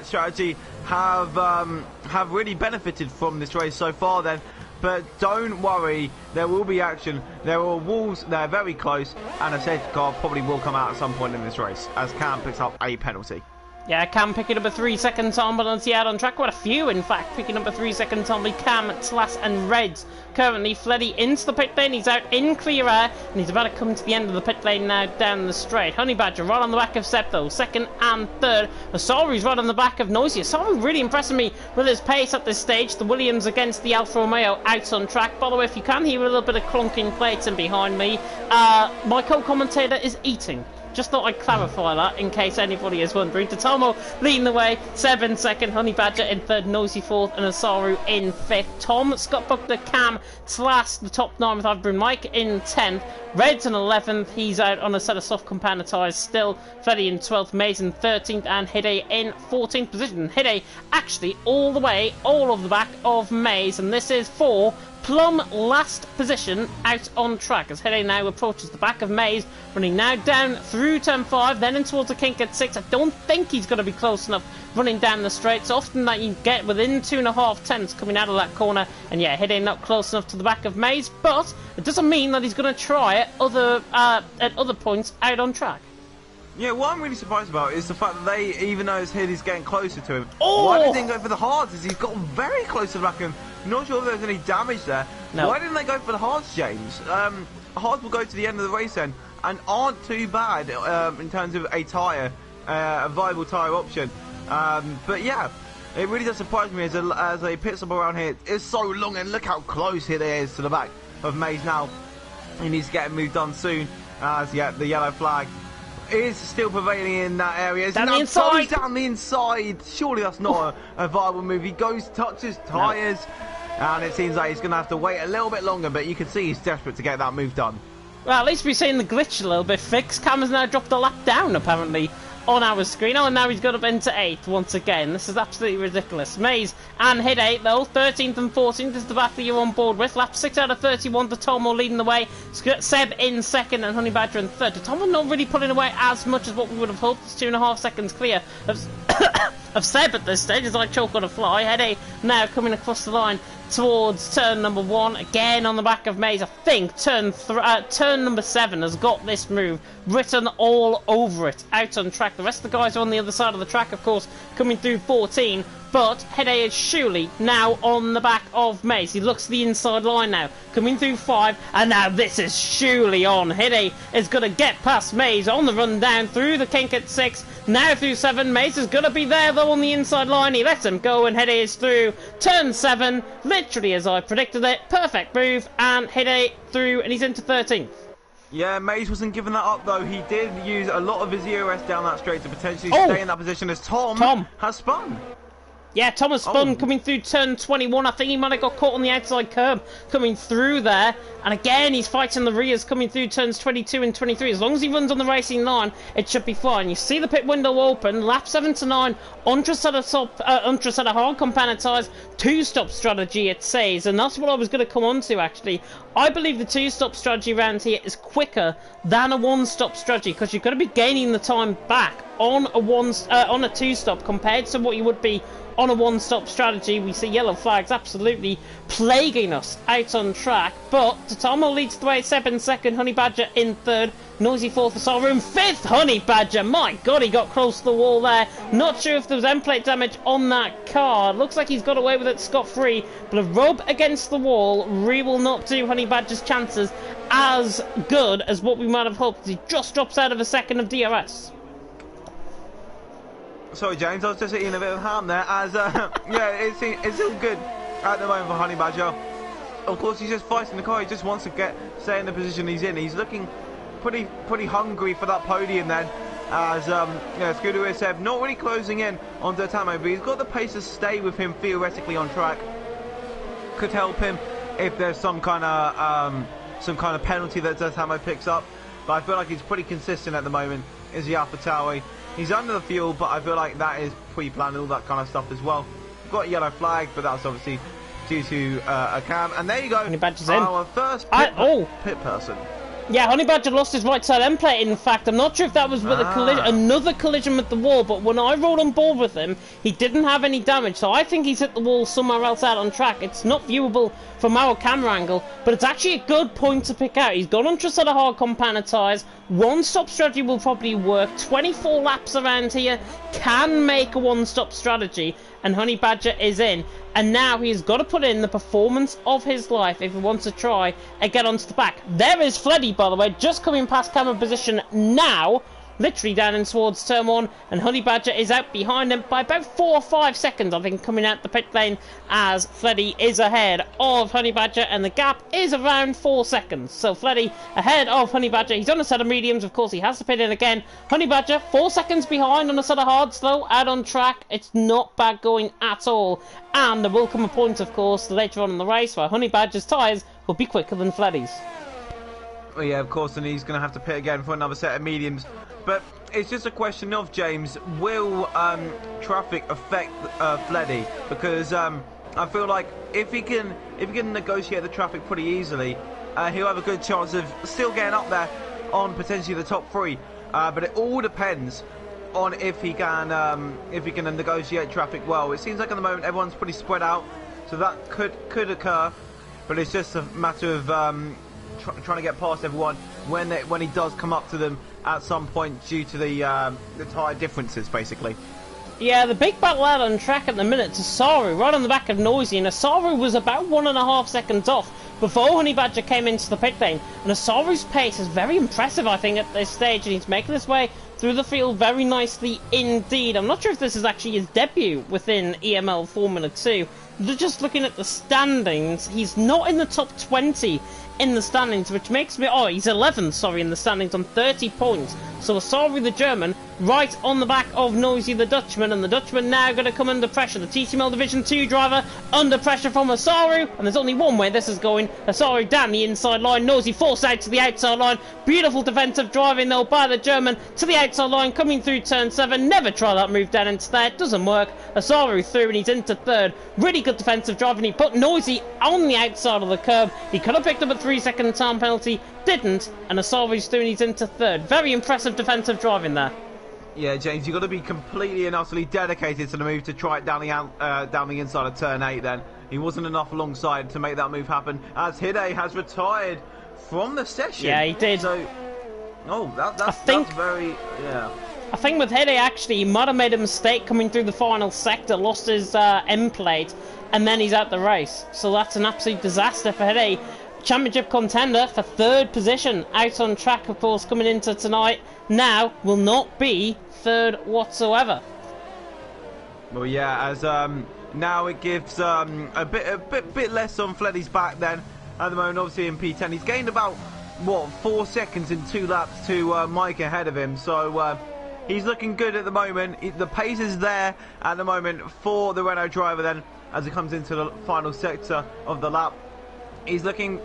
strategy have really benefited from this race so far then. But don't worry, there will be action. There are walls, they're very close, and a safety car probably will come out at some point in this race, as Cam picks up a penalty. Yeah, Cam picking up a 3-second time, but on the out on track. Quite a few, in fact, picking up a 3-second time. Cam, Tlas and Reds. Currently, Fleddy into the pit lane. He's out in clear air, and he's about to come to the end of the pit lane now down the straight. Honey Badger right on the back of Septo, second and third. Asaru's right on the back of Noisy. Asaru really impressing me with his pace at this stage. The Williams against the Alfa Romeo out on track. By the way, if you can hear a little bit of clunking plates in behind me, my co-commentator is eating. Just thought I'd clarify that in case anybody is wondering. Dotamo leading the way, Seb in second, Honey Badger in third, Noisy fourth, and Asaru in fifth. Tom, Scott Buckner, Cam, Tlas, the top 9 with Adbrin Mike in 10th. Reds in 11th, he's out on a set of soft compounder tyres still. Fleddy in 12th, Maze in 13th, and Hide in 14th position. Hide actually all the way, all of the back of Maze, and this is for plumb last position out on track as Hede now approaches the back of Maze, running now down through turn 5, then in towards the kink at 6. I don't think he's going to be close enough running down the straight. It's often that you get within 2.5 tenths coming out of that corner, and yeah, Hede not close enough to the back of Maze, but it doesn't mean that he's going to try at other points out on track. Yeah, what I'm really surprised about is the fact that they, even though he's getting closer to him, oh! Why didn't they go for the hards? As he's got very close to the back of him. Not sure if there's any damage there. No. Why didn't they go for the hards, James? Hards will go to the end of the race then, and aren't too bad in terms of a tyre, a viable tyre option. But yeah, it really does surprise me as a pit stop around here. It's so long, and look how close it is to the back of Maze now. He needs to get a move done soon, as yeah, the yellow flag is still prevailing in that area. Down the inside! Down the inside! Surely that's not a viable move. He goes, touches tyres, and it seems like he's going to have to wait a little bit longer, but you can see he's desperate to get that move done. Well, at least we're seeing the glitch a little bit fixed. Cam has now dropped a lap down, apparently, on our screen. Oh, and now he's got up into 8th once again. This is absolutely ridiculous. Maze and Hid 8, though. 13th and 14th is the battle you're on board with. Lap 6 out of 31. Dotamo leading the way. Seb in second and Honey Badger in third. Dotamo not really pulling away as much as what we would have hoped. It's 2.5 seconds clear of Seb at this stage as I choke on a fly. Hid 8 now coming across the line towards turn number 1, again on the back of Maze. I think turn number 7 has got this move written all over it, out on track. The rest of the guys are on the other side of the track, of course, coming through 14. But Hede is surely now on the back of Maze. He looks to the inside line now, coming through 5, and now this is surely on. Hede is going to get past Maze on the run down through the kink at 6, now through 7. Maze is going to be there though on the inside line. He lets him go, and Hede is through turn 7, literally as I predicted it. Perfect move, and Hede through, and he's into 13th. Yeah, Maze wasn't giving that up though. He did use a lot of his EOS down that straight to potentially stay in that position as Tom has spun. Yeah, Thomas spun coming through turn 21. I think he might have got caught on the outside curb coming through there. And again, he's fighting the rears coming through turns 22 and 23. As long as he runs on the racing line, it should be fine. You see the pit window open. Lap 7 to 9. Ultra set of hard compound tyres. 2-stop strategy, it says. And that's what I was going to come on to, actually. I believe the 2-stop strategy around here is quicker than a 1-stop strategy, because you're going to be gaining the time back on a 2-stop compared to what you would be on a 1-stop strategy. We see yellow flags absolutely plaguing us out on track, but Totomo leads the way, Seb in second, Honey Badger in third, Noisy fourth for Soul Room, fifth Honey Badger. My god, he got close to the wall there. Not sure if there was end plate damage on that car. Looks like he's got away with it scot-free, but a rub against the wall really will not do Honey Badger's chances as good as what we might have hoped. He just drops out of a second of DRS. Sorry, James, I was just eating a bit of ham there. As yeah, it's all good at the moment for Honey Badger. Of course, he's just fighting the car. He just wants to stay in the position he's in. He's looking pretty hungry for that podium then. As yeah, Scooter said, not really closing in on Totomo, but he's got the pace to stay with him theoretically on track. Could help him if there's some kind of penalty that Totomo picks up. But I feel like he's pretty consistent at the moment. Is the AlphaTauri? He's under the fuel, but I feel like that is pre-planned and all that kind of stuff as well. We've got a yellow flag, but that's obviously due to a cam. And there you go, our first pit person. Yeah, Honey Badger lost his right side end plate, in fact. I'm not sure if that was with another collision with the wall, but when I rolled on board with him, he didn't have any damage, so I think he's hit the wall somewhere else out on track. It's not viewable from our camera angle, but it's actually a good point to pick out. He's got Ultra set of hard compound tyres. 1-stop strategy will probably work. 24 laps around here can make a 1-stop strategy, and Honey Badger is in. And now he's got to put in the performance of his life if he wants to try and get onto the back. There is Fleddy, by the way, just coming past camera position now. Literally down in towards turn 1, and Honey Badger is out behind him by about 4 or 5 seconds, I think, coming out the pit lane, as Fleddy is ahead of Honey Badger, and the gap is around 4 seconds. So Fleddy ahead of Honey Badger. He's on a set of mediums, of course, he has to pit in again. Honey Badger 4 seconds behind on a set of hards, though, out on track. It's not bad going at all, and there will come a point, of course, later on in the race where Honey Badger's tyres will be quicker than Fleddy's. Well, yeah, of course, and he's going to have to pit again for another set of mediums. But it's just a question of, James, will traffic affect Fleddy? Because I feel like if he can negotiate the traffic pretty easily, he'll have a good chance of still getting up there on potentially the top 3. But it all depends on if he can negotiate traffic well. It seems like at the moment everyone's pretty spread out, so that could occur. But it's just a matter of trying to get past everyone when he does come up to them at some point due to the tyre differences, basically. Yeah, the big battle out on track at the minute, Asaru right on the back of Noisy, and Asaru was about 1.5 seconds off before Honey Badger came into the pit lane, and Asaru's pace is very impressive, I think, at this stage, and he's making his way through the field very nicely indeed. I'm not sure if this is actually his debut within EML Formula 2. Just looking at the standings, he's not in the top 20 in the standings, which makes me... Oh, he's 11th, sorry, in the standings on 30 points. So Asaru the German, right on the back of Noisy the Dutchman, and the Dutchman now going to come under pressure. The TTML Division 2 driver under pressure from Asaru, and there's only one way this is going. Asaru down the inside line, Noisy forced out to the outside line. Beautiful defensive driving though by the German to the outside line, coming through turn 7. Never try that move down into there, it doesn't work. Asaru through, and he's into third. Really good defensive driving. He put Noisy on the outside of the curb. He could have picked up a 3-second time penalty, didn't, and Asaru's through, and he's into third. Very impressive defensive driving there. Yeah, James, you've got to be completely and utterly dedicated to the move to try it down the inside of turn 8 then. He wasn't enough alongside to make that move happen, as Hide has retired from the session. Yeah, he did. So, that's very, yeah. I think with Hede, actually, he might have made a mistake coming through the final sector, lost his end plate, and then he's out the race. So that's an absolute disaster for Hede. Championship contender for 3rd position, out on track, of course, coming into tonight. Now will not be 3rd whatsoever. Well, yeah, as now it gives a bit less on Fleddy's back then. At the moment, obviously in P10, he's gained about what 4 seconds in 2 laps to Mike ahead of him. So he's looking good at the moment. The pace is there at the moment for the Renault driver. Then, as it comes into the final sector of the lap, he's looking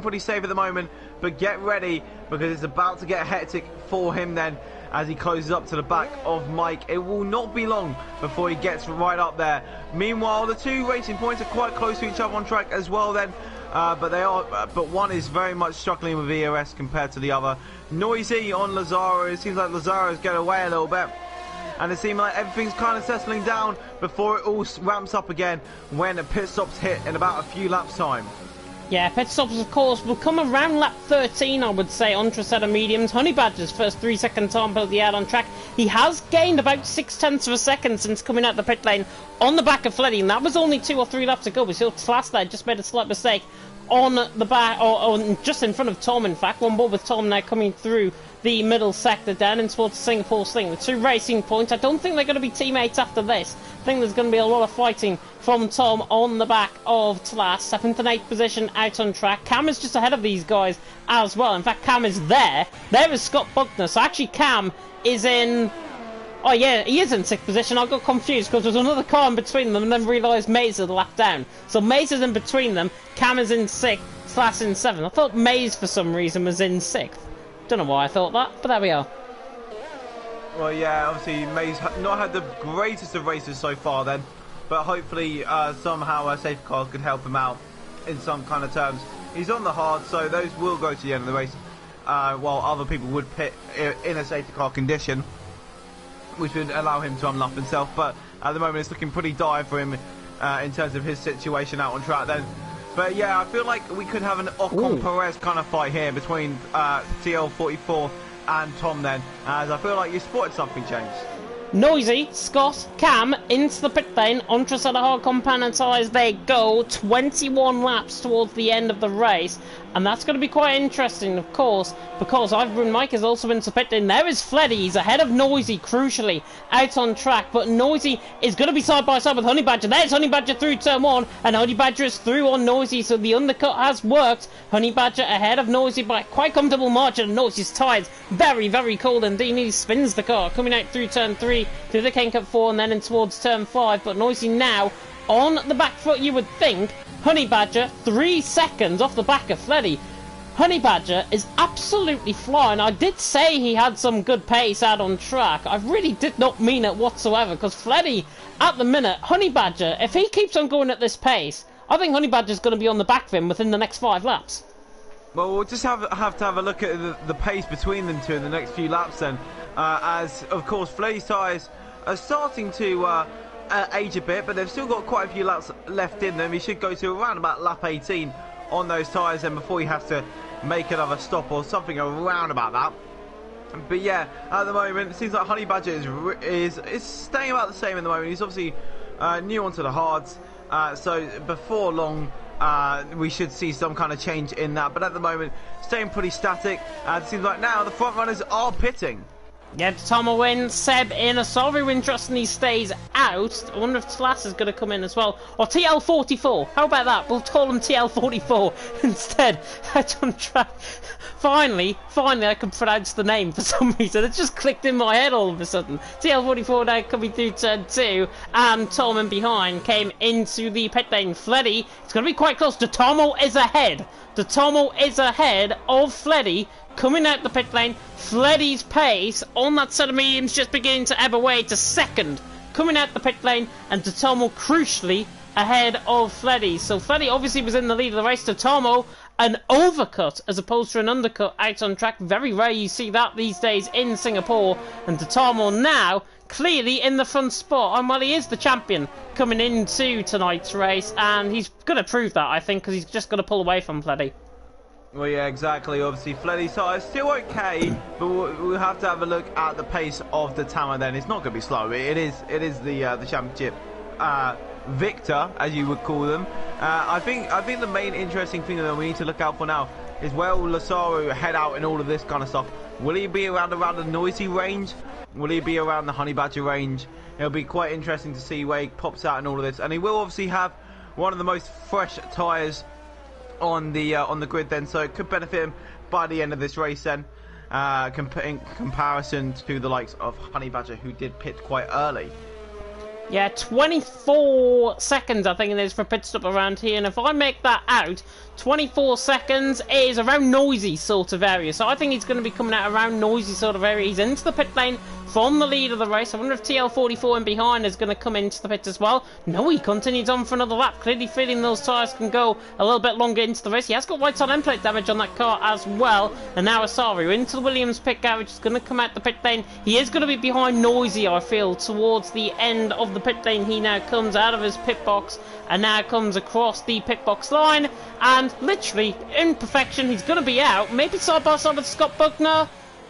pretty safe at the moment. But get ready, because it's about to get hectic for him then, as he closes up to the back of Mike. It will not be long before he gets right up there. Meanwhile, the 2 racing points are quite close to each other on track as well then. But one is very much struggling with EOS compared to the other. Noisy on Lazaro. It seems like Lazaro's getting away a little bit. And it seems like everything's kind of settling down before it all ramps up again when pit stops hit in about a few laps time. Yeah, pit stops, of course, will come around lap 13, I would say, on set of mediums. Honey Badger's first 3-second time penalty out on track. He has gained about 0.6 of a second since coming out the pit lane on the back of Fleddy, and that was only 2 or 3 laps ago. We saw Tlass there just made a slight mistake on the back, or just in front of Tom, in fact. One ball with Tom now coming through the middle sector down in towards Singapore Sling. The 2 racing points, I don't think they're going to be teammates after this. I think there's going to be a lot of fighting from Tom on the back of Tlass. 7th and 8th position out on track. Cam is just ahead of these guys as well. In fact, Cam is there. There is Scott Buckner. So actually Cam is in... Oh yeah, he is in 6th position. I got confused because there's another car in between them and then realised Maze had lapped down. So Maze is in between them. Cam is in 6th. Tlass in 7th. I thought Maze for some reason was in 6th. Don't know why I thought that, but there we are. Well, yeah, obviously May's not had the greatest of races so far then, but hopefully somehow safety cars could help him out in some kind of terms. He's on the hard, so those will go to the end of the race, while other people would pit in a safety car condition, which would allow him to unlock himself. But at the moment it's looking pretty dire for him in terms of his situation out on track then. But yeah, I feel like we could have an Ocon Perez kind of fight here between TL44 and Tom then, as I feel like you spotted something, James. Noisy, Scott, Cam into the pit lane, onto the hard compound tyres they go. 21 laps towards the end of the race, and that's going to be quite interesting, of course, because Mike is also into pit lane. There is Fleddy, he's ahead of Noisy, crucially, out on track, but Noisy is going to be side by side with Honey Badger. There's Honey Badger through turn 1, and Honey Badger is through on Noisy, so the undercut has worked. Honey Badger ahead of Noisy by quite comfortable margin, and Noisy's tyres very, very cold indeed. He spins the car, coming out through turn 3, through the Ken Cup 4, and then in towards turn 5, but Noisy now on the back foot, you would think. Honey Badger 3 seconds off the back of Fleddy. Honey Badger is absolutely flying. I did say he had some good pace out on track. I really did not mean it whatsoever, because Fleddy, at the minute, Honey Badger, if he keeps on going at this pace, I think Honey Badger's going to be on the back of him within the next 5 laps. Well, we'll just have to have a look at the pace between them two in the next few laps then, as, of course, Fleddy's tyres are starting to age a bit, but they've still got quite a few laps left in them. He should go to around about lap 18 on those tyres then before he has to make another stop or something around about that. But yeah, at the moment it seems like Honey Badger is staying about the same at the moment. He's obviously new onto the hards, so before long we should see some kind of change in that, but at the moment staying pretty static. It seems like now the front runners are pitting. Yeah, Tomo wins, Seb in, Asaru interestingly stays out. I wonder if Tlass is going to come in as well. Or TL44, how about that? We'll call him TL44 instead. Out on track. Finally I can pronounce the name for some reason. It just clicked in my head all of a sudden. TL44 now coming through turn 2, and Tom in behind came into the pit lane. Fleddy, it's going to be quite close. Tomo is ahead. Tomo is ahead of Fleddy. Coming out the pit lane, Fleddy's pace on that set of mediums just beginning to ebb away to 2nd. Coming out the pit lane, and Tomo crucially ahead of Fleddy. So Fleddy obviously was in the lead of the race. Tomo, an overcut as opposed to an undercut out on track. Very rare you see that these days in Singapore. And Tomo now clearly in the front spot. And well, he is the champion coming into tonight's race, and he's going to prove that, I think, because he's just going to pull away from Fleddy. Well, yeah, exactly. Obviously, Fleddy's tyre is still okay, but we'll have to have a look at the pace of the Tama. Then it's not going to be slow. It is the championship victor, as you would call them. I think the main interesting thing that we need to look out for now is where will Lasaru head out in all of this kind of stuff. Will he be around the noisy range? Will he be around the honey badger range? It'll be quite interesting to see where he pops out in all of this, and he will obviously have one of the most fresh tyres on the grid then, so it could benefit him by the end of this race then, in comparison to the likes of Honey Badger, who did pit quite early. Yeah, 24 seconds I think it is for pit stop around here, and if I make that out, 24 seconds is around noisy sort of area, so I think he's going to be coming out around noisy sort of area. He's into the pit lane from the lead of the race. I wonder if TL44 in behind is going to come into the pit as well. No, he continues on for another lap, clearly feeling those tyres can go a little bit longer into the race. He has got white on end plate damage on that car as well, and now Asaru into the Williams pit garage is going to come out the pit lane. He is going to be behind noisy, I feel, towards the end of the pit lane. He now comes out of his pit box and now comes across the pit box line, and literally in perfection he's going to be out, maybe side by side with Scott Buckner.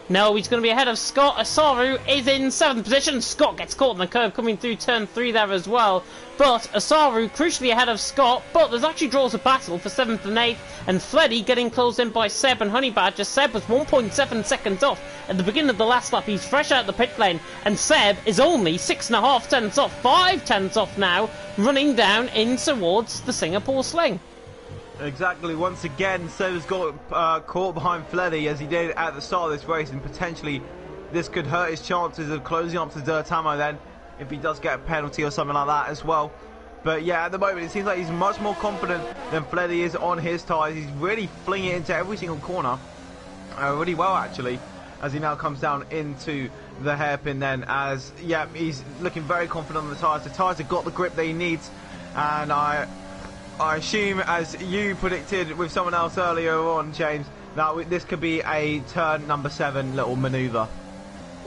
No, he's going to be ahead of Scott. Asaru is in 7th position. Scott gets caught in the curve coming through turn 3 there as well. But Asaru crucially ahead of Scott, but there's actually draws a battle for 7th and 8th, and Fleddy getting closed in by Seb and Honey Badger. Seb was 1.7 seconds off at the beginning of the last lap. He's fresh out the pit lane, and Seb is only 6.5 tenths off, 5 tenths off now, running down in towards the Singapore Sling. Exactly. Once again, Seb's got caught behind Fleddy as he did at the start of this race, and potentially this could hurt his chances of closing up to Dirtamo then, if he does get a penalty or something like that as well. But yeah, at the moment it seems like he's much more confident than Fleddy is on his tyres. He's really flinging it into every single corner, really well actually, as he now comes down into the hairpin then, as yeah, he's looking very confident on the tyres. The tyres have got the grip that he needs, and I assume, as you predicted with someone else earlier on, James, that this could be a turn number 7 little manoeuvre.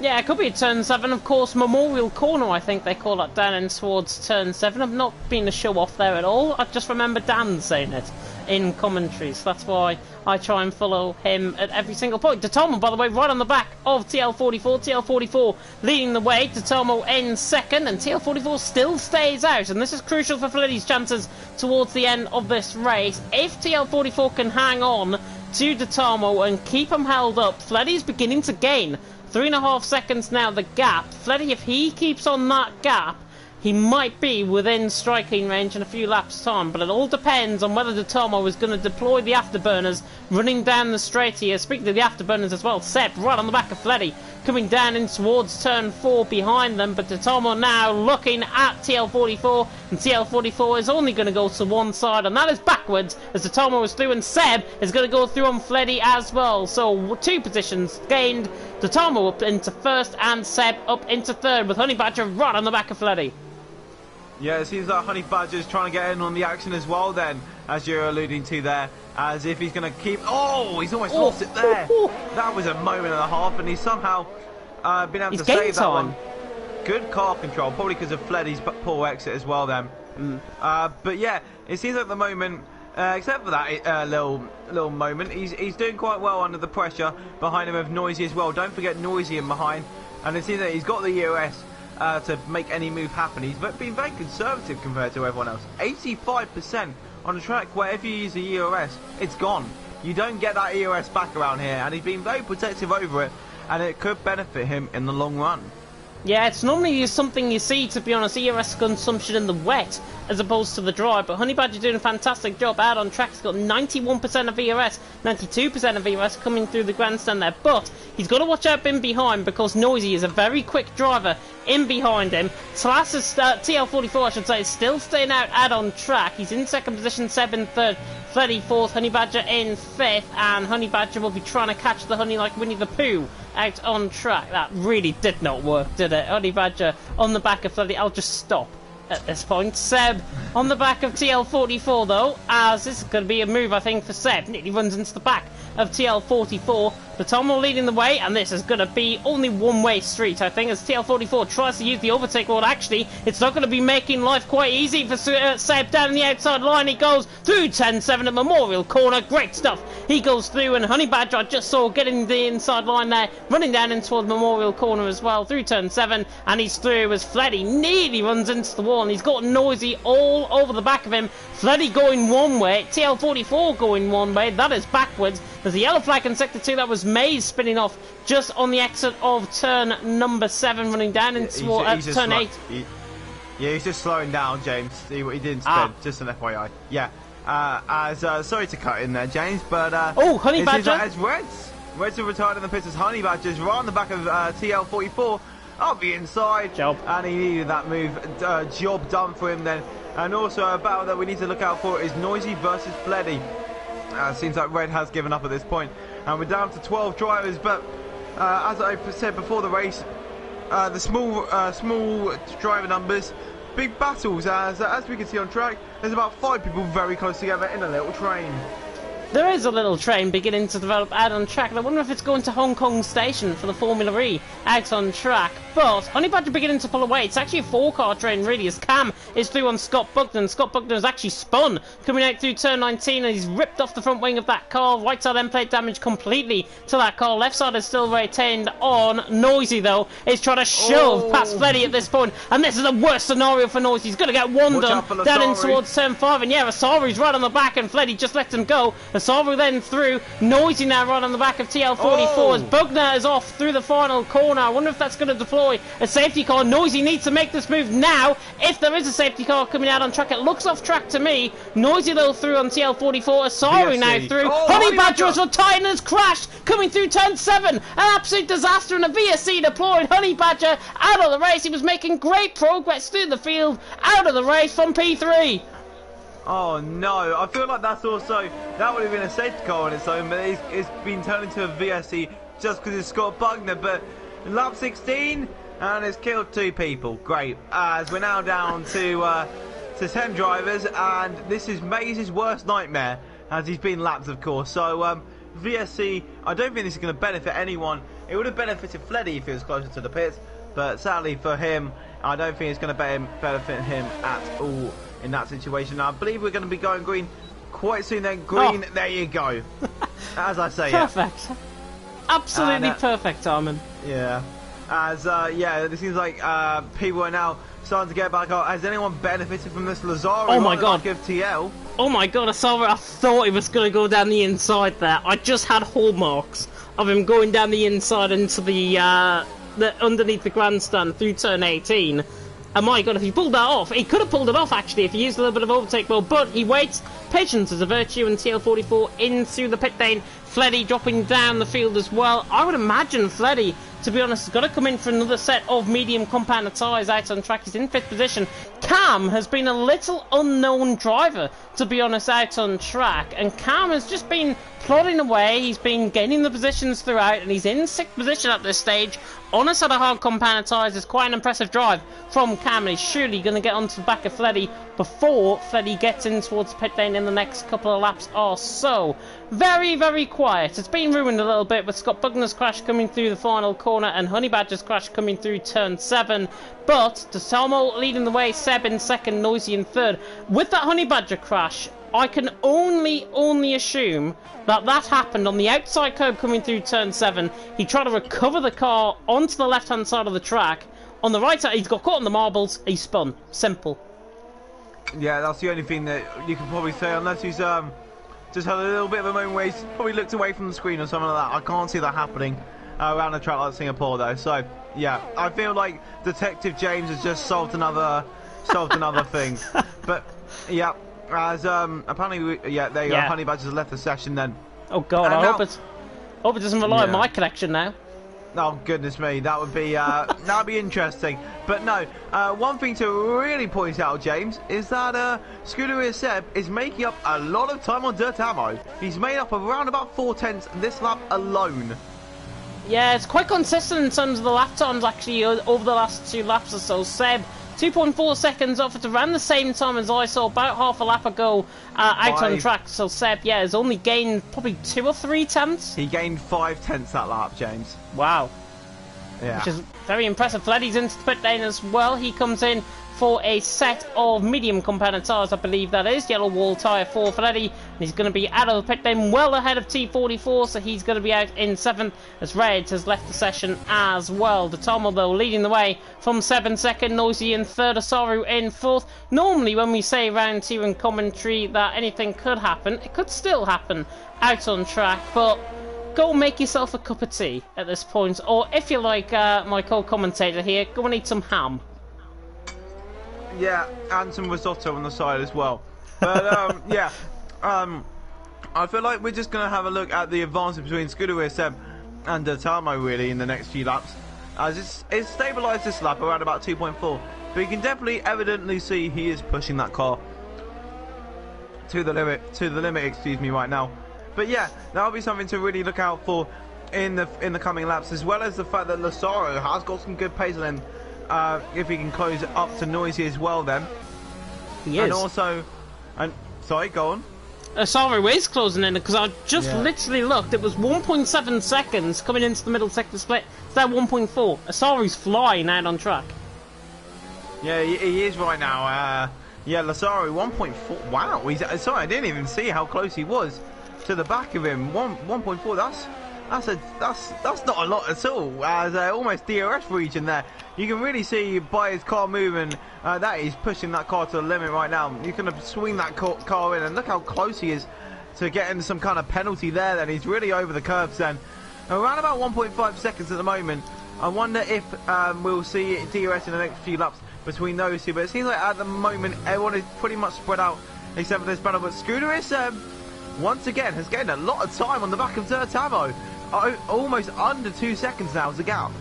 Yeah, it could be a turn 7, of course. Memorial Corner, I think they call it, down in towards turn 7. I've not been a show off there at all. I just remember Dan saying it in commentaries. That's why I try and follow him at every single point. Totomo, by the way, right on the back of TL44. TL44 leading the way. Totomo in 2nd, and TL44 still stays out. And this is crucial for Fleddy's chances towards the end of this race. If TL44 can hang on to Totomo and keep him held up, Fleddy's beginning to gain 3.5 seconds now, the gap. Fleddy, if he keeps on that gap, he might be within striking range in a few laps' time, but it all depends on whether Totomo is going to deploy the afterburners running down the straight here. Speaking of the afterburners as well, Seb right on the back of Fleddy, coming down in towards turn 4 behind them, but Totomo now looking at TL44, and TL44 is only going to go to one side, and that is backwards as Totomo is through, and Seb is going to go through on Fleddy as well. So 2 positions gained, Totomo up into 1st and Seb up into 3rd, with Honey Badger right on the back of Fleddy. Yeah, it seems like Honey Badger's trying to get in on the action as well then, as you're alluding to there, as if he's going to keep... Oh, he's almost lost it there. That was a moment and a half, and he's somehow been able to save that one. Good car control, probably because of Fleddy's poor exit as well then. But yeah, it seems like at the moment, except for that little moment, he's doing quite well under the pressure. Behind him with Noisy as well. Don't forget Noisy in behind, and it seems that he's got the EOS to make any move happen. He's been very conservative compared to everyone else. 85% on a track where if you use the EOS, it's gone. You don't get that EOS back around here, and he's been very protective over it, and it could benefit him in the long run. Yeah, it's normally something you see, to be honest, EOS consumption in the wet as opposed to the dry, but Honey Badger doing a fantastic job out on track. He's got 91% of EOS, 92% of EOS coming through the grandstand there, but he's got to watch out in behind because Noisy is a very quick driver in behind him. Slash is, TL44 I should say, is still staying out on track. He's in 2nd position, Seb in 3rd, Fleddy 4th, Honey Badger in 5th, and Honey Badger will be trying to catch the honey like Winnie the Pooh out on track. That really did not work, did it? Honey Badger on the back of Fleddy. I'll just stop at this point. Seb on the back of TL44 though, as this is going to be a move I think for Seb. Nearly runs into the back of TL44, The TTML leading the way, and this is going to be only one-way street, I think, as TL44 tries to use the overtake mode. Actually, it's not going to be making life quite easy for Seb down the outside line. He goes through 10-7 at Memorial Corner. Great stuff. He goes through, and Honey Badger I just saw getting the inside line there, running down in towards Memorial Corner as well, through turn 7, and he's through as Fleddy nearly runs into the wall, and he's got Noisy all over the back of him. Fleddy going one way, TL44 going one way, that is backwards. There's a yellow flag in sector 2, that was Maze spinning off just on the exit of turn number 7, running down into turn 8. Yeah, he's just slowing down, James. He didn't spin, just an FYI. Yeah, sorry to cut in there, James, but oh, Honey Badger! As Reds have retired in the pits as Honey Badger's right on the back of TL44, up the inside, and he needed that move, job done for him then. And also a battle that we need to look out for is Noisy versus Fleddy. Seems like Red has given up at this point, and we're down to 12 drivers, but as I said before the race, the small driver numbers, big battles, as we can see on track, there's about 5 people very close together in a little train. There is a little train beginning to develop out on track, and I wonder if it's going to Hong Kong Station for the Formula E out on track. But Honey Badger beginning to pull away. It's actually a 4-car train, really, as Cam is through on Scott Bugden. Scott Bugden has actually spun coming out through turn 19, and he's ripped off the front wing of that car. Right side end plate damage completely to that car. Left side is still retained on. Noisy, though, is trying to shove past Fleddy at this point, and this is the worst scenario for Noisy. He's going to get one done down in towards turn 5, and yeah, Asaru's right on the back, and Fleddy just lets him go. Asaru then through. Noisy now right on the back of TL44 as Bugner is off through the final corner. I wonder if that's going to deploy a safety car. Noisy needs to make this move now. If there is a safety car coming out on track, it looks off track to me. Noisy though through on TL44. Asaru now through. Honey Badger has retired and has crashed coming through turn 7. An absolute disaster, and a VSC deployed. Honey Badger out of the race. He was making great progress through the field, out of the race from P3. Oh no, I feel like that would have been a safety car on its own, but it's been turned into a VSC just because it's Scott Bugner. But in lap 16, and it's killed 2 people. Great, as we're now down to 10 drivers, and this is Maze's worst nightmare, as he's been lapped, of course. So VSC, I don't think this is going to benefit anyone. It would have benefited Fleddy if he was closer to the pits, but sadly for him, I don't think it's going to benefit him at all in that situation. Now, I believe we're going to be going green quite soon then. Green, there you go. As I say, perfect. Yeah. Absolutely perfect, Armin. Yeah. As, yeah, it seems like people are now starting to get back up. Has anyone benefited from this? Lazaro, oh my god. Of TL. Oh my god, I thought he was going to go down the inside there. I just had hallmarks of him going down the inside into the underneath the grandstand through turn 18. And my god, if he pulled that off, he could have pulled it off actually if he used a little bit of overtake mode, but he waits. Patience is a virtue, and TL44 into the pit lane. Fleddy dropping down the field as well. I would imagine Fleddy, to be honest, has got to come in for another set of medium compounder tyres out on track. He's in 5th position. Cam has been a little unknown driver, to be honest, out on track, and Cam has just been plodding away. He's been gaining the positions throughout, and he's in 6th position at this stage on a set of hard compounder tyres. It's quite an impressive drive from Cam, and he's surely going to get onto the back of Fleddy before Fleddy gets in towards the pit lane in the next couple of laps or so. Very, very quiet. It's been ruined a little bit with Scott Bugner's crash coming through the final corner and Honey Badger's crash coming through turn 7. But DeSalmo leading the way, Seb in 2nd, Noisy in 3rd. With that Honey Badger crash, I can only assume that happened on the outside curb coming through turn 7. He tried to recover the car onto the left-hand side of the track. On the right side, he's got caught in the marbles. He spun. Simple. Yeah, that's the only thing that you can probably say, unless he's just had a little bit of a moment where he's probably looked away from the screen or something like that. I can't see that happening around a track like Singapore, though. So, yeah, I feel like Detective James has just solved another thing. But, yeah. As apparently, there you go. Honey Badger's left the session then. Oh god, I hope it doesn't rely on my connection now. Oh goodness me, that would be that'd be interesting. But no, one thing to really point out, James, is that Scooter Seb is making up a lot of time on dirt ammo. He's made up around about 4/10 this lap alone. Yeah, it's quite consistent in terms of the lap times actually over the last 2 laps or so. Seb 2.4 seconds off at around the same time as I saw about half a lap ago out on track. So Seb, yeah, has only gained probably 2 or 3 tenths. He gained 5 tenths that lap, James. Wow. Yeah. Which is very impressive. Fleddy's into the pit lane as well. He comes in for a set of medium compounded tyres, I believe that is. Yellow wall tyre for Fleddy. And he's going to be out of the pit lane well ahead of T44, so he's going to be out in 7th as Red has left the session as well. Datomo, though, leading the way from 7th, second. Noisy in 3rd, Asaru in 4th. Normally, when we say around here in commentary that anything could happen, it could still happen out on track, but go make yourself a cup of tea at this point, or if you're like my co-commentator here, go and eat some ham. Yeah, and some risotto on the side as well. But yeah, I feel like we're just going to have a look at the advances between Scuderi, Seb and Tamo really in the next few laps, as it's stabilised this lap around about 2.4, but you can definitely evidently see he is pushing that car to the limit, excuse me, right now. But yeah, that'll be something to really look out for in the coming laps, as well as the fact that Lazaro has got some good pace on him. If he can close it up to Noisy as well, then he is. And also, sorry, go on. Asaru is closing in, because I just literally looked. It was 1.7 seconds coming into the middle sector split. It's now 1.4. Asaru's flying out on track. Yeah, he is right now. Yeah, Lazaro 1.4. Wow, sorry, I didn't even see how close he was to the back of him. 1.4. That's not a lot at all. As almost DRS region there. You can really see by his car moving that he's pushing that car to the limit right now. He's going to swing that car in, and look how close he is to getting some kind of penalty there. Then he's really over the curbs. Then around about 1.5 seconds at the moment. I wonder if we'll see DRS in the next few laps between those two. But it seems like at the moment everyone is pretty much spread out except for this battle. But Scuderi once again has gained a lot of time on the back of Tamo. Almost under 2 seconds now as a gap.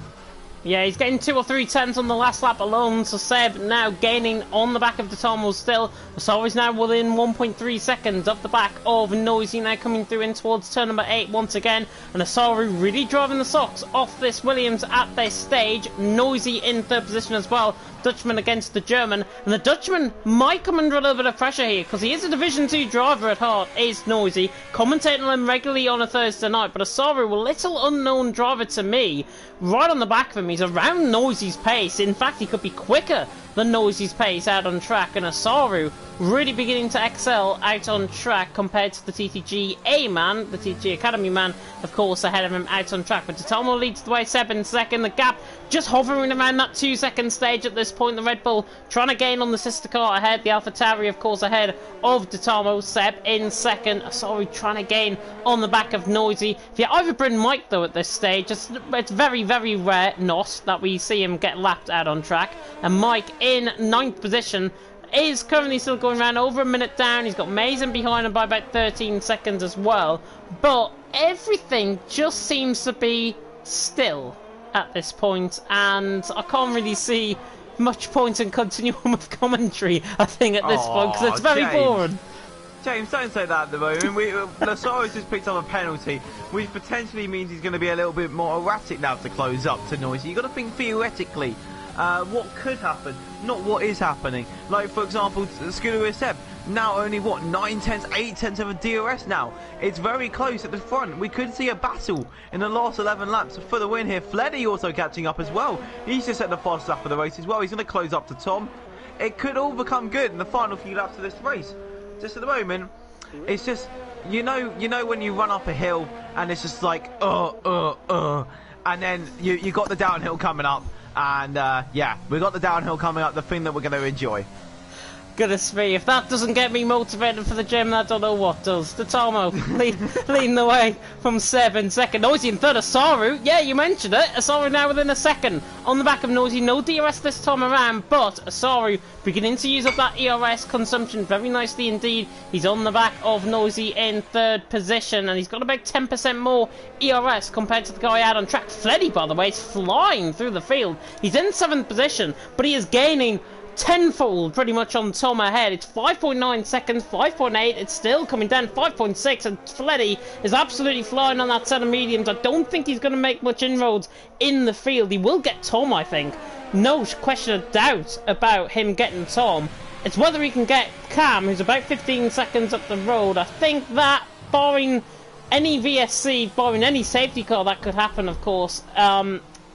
Yeah, he's getting 2 or 3 tenths on the last lap alone, so Seb now gaining on the back of Datomo still. So he's now within 1.3 seconds of the back of Noisy, now coming through in towards turn number 8 once again. And Asaru really driving the socks off this Williams at this stage. Noisy in 3rd position as well. Dutchman against the German, and the Dutchman might come under a little bit of pressure here, because he is a Division 2 driver at heart, is Noisy, commentating on him regularly on a Thursday night. But Asaru, a little unknown driver to me, right on the back of him. He's around Noisy's pace. In fact, he could be quicker than Noisy's pace out on track, and Asaru really beginning to excel out on track compared to the TTG man, the TTG Academy man, of course, ahead of him out on track. But Datomo leads the way, Seb in 2nd. The gap just hovering around that 2-second stage at this point. The Red Bull trying to gain on the sister car ahead. The AlphaTauri, of course, ahead of Datomo. Seb in 2nd. Asaru trying to gain on the back of Noisy. If you either bring Mike, though, at this stage, it's very, very rare not that we see him get lapped out on track. And Mike in 9th position is currently still going around over a minute down. He's got Mason behind him by about 13 seconds as well. But everything just seems to be still at this point, and I can't really see much point in continuing with commentary, I think, at this point, because it's very boring. James, don't say that at the moment. Lasaro's just picked up a penalty, which potentially means he's going to be a little bit more erratic now to close up to Noisy. You've got to think theoretically what could happen, not what is happening. Like, for example, Scuderi Seb, now only, what, 9 tenths, 8 tenths of a DRS now. It's very close at the front. We could see a battle in the last 11 laps for the win here. Fleddy also catching up as well. He's just at the fastest lap of the race as well. He's going to close up to Tom. It could all become good in the final few laps of this race. Just at the moment, it's just, you know when you run up a hill and it's just like, and then you got the downhill coming up. And yeah, we got the downhill coming up, the thing that we're going to enjoy. Goodness me, if that doesn't get me motivated for the gym, I don't know what does. Datomo leading the way from 7 2nd. Noisy in 3rd. Asaru, yeah, you mentioned it. Asaru now within a 2nd on the back of Noisy. No DRS this time around, but Asaru beginning to use up that ERS consumption very nicely indeed. He's on the back of Noisy in 3rd position, and he's got about 10% more ERS compared to the guy out on track. Fleddy, by the way, is flying through the field. He's in 7th position, but he is gaining tenfold pretty much on Tom ahead. It's 5.9 seconds, 5.8, it's still coming down, 5.6, and Fleddy is absolutely flying on that set of mediums. I don't think he's going to make much inroads in the field. He will get Tom, I think. No question of doubt about him getting Tom. It's whether he can get Cam, who's about 15 seconds up the road. I think that, barring any VSC, barring any safety car that could happen, of course,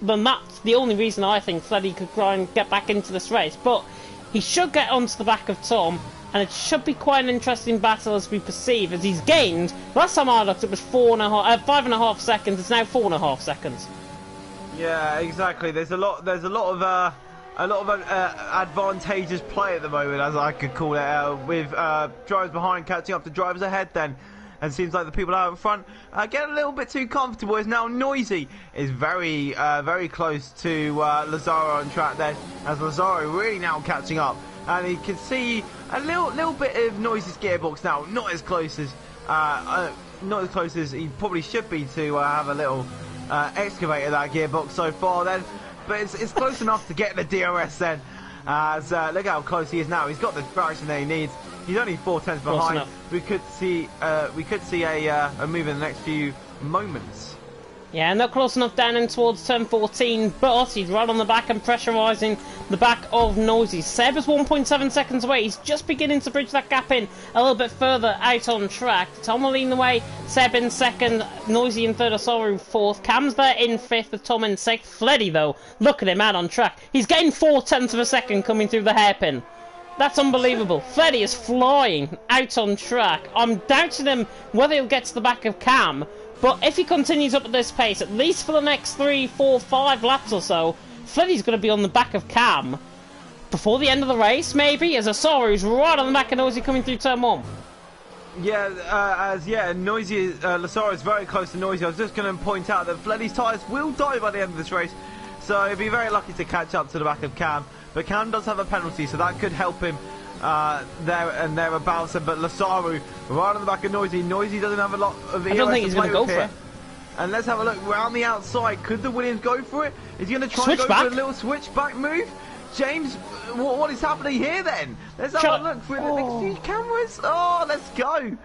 then that's the only reason I think that he could try and get back into this race. But he should get onto the back of Tom, and it should be quite an interesting battle as we perceive, as he's gained. Last time I looked, it was 5.5 seconds. It's now 4.5 seconds. Yeah, exactly. There's a lot of advantageous play at the moment, as I could call it, with drivers behind catching up to drivers ahead. Then. And it seems like the people out in front get a little bit too comfortable. As now Noisy is very close to Lazaro on track there, as Lazaro really now catching up, and he can see a little bit of Noisy's gearbox now, not as close as he probably should be to have a little excavate of that gearbox so far then, but it's close enough to get the DRS then. As look how close he is now. He's got the traction that he needs. He's only 4/10 behind. We could see a move in the next few moments. Yeah, not close enough down in towards turn 14, but he's right on the back and pressurising the back of Noisy. Seb is 1.7 seconds away. He's just beginning to bridge that gap in a little bit further out on track. Tom will lead the way. Seb in second, Noisy in third, Osoru fourth. Cam's there in fifth with Tom in sixth. Fleddy, though, look at him out on track. He's getting 0.4 of a second coming through the hairpin. That's unbelievable. Fleddy is flying out on track. I'm doubting him whether he'll get to the back of Cam. But if he continues up at this pace, at least for the next 3, 4, 5 laps or so, Fleddy's going to be on the back of Cam before the end of the race, maybe, as Osoru's right on the back of Noisy coming through turn 1. Yeah, Noisy, Lazaro is very close to Noisy. I was just going to point out that Fleddy's tyres will die by the end of this race, so he'll be very lucky to catch up to the back of Cam. But Cam does have a penalty, so that could help him there and thereabouts. But Lazaro right on the back of Noisy. Noisy doesn't have a lot of EOS. I don't think he's going to go for it. And let's have a look round the outside. Could the Williams go for it? Is he going to try and go for a little switchback move? James, what is happening here then? Let's have a look through the next few cameras. Oh, let's go.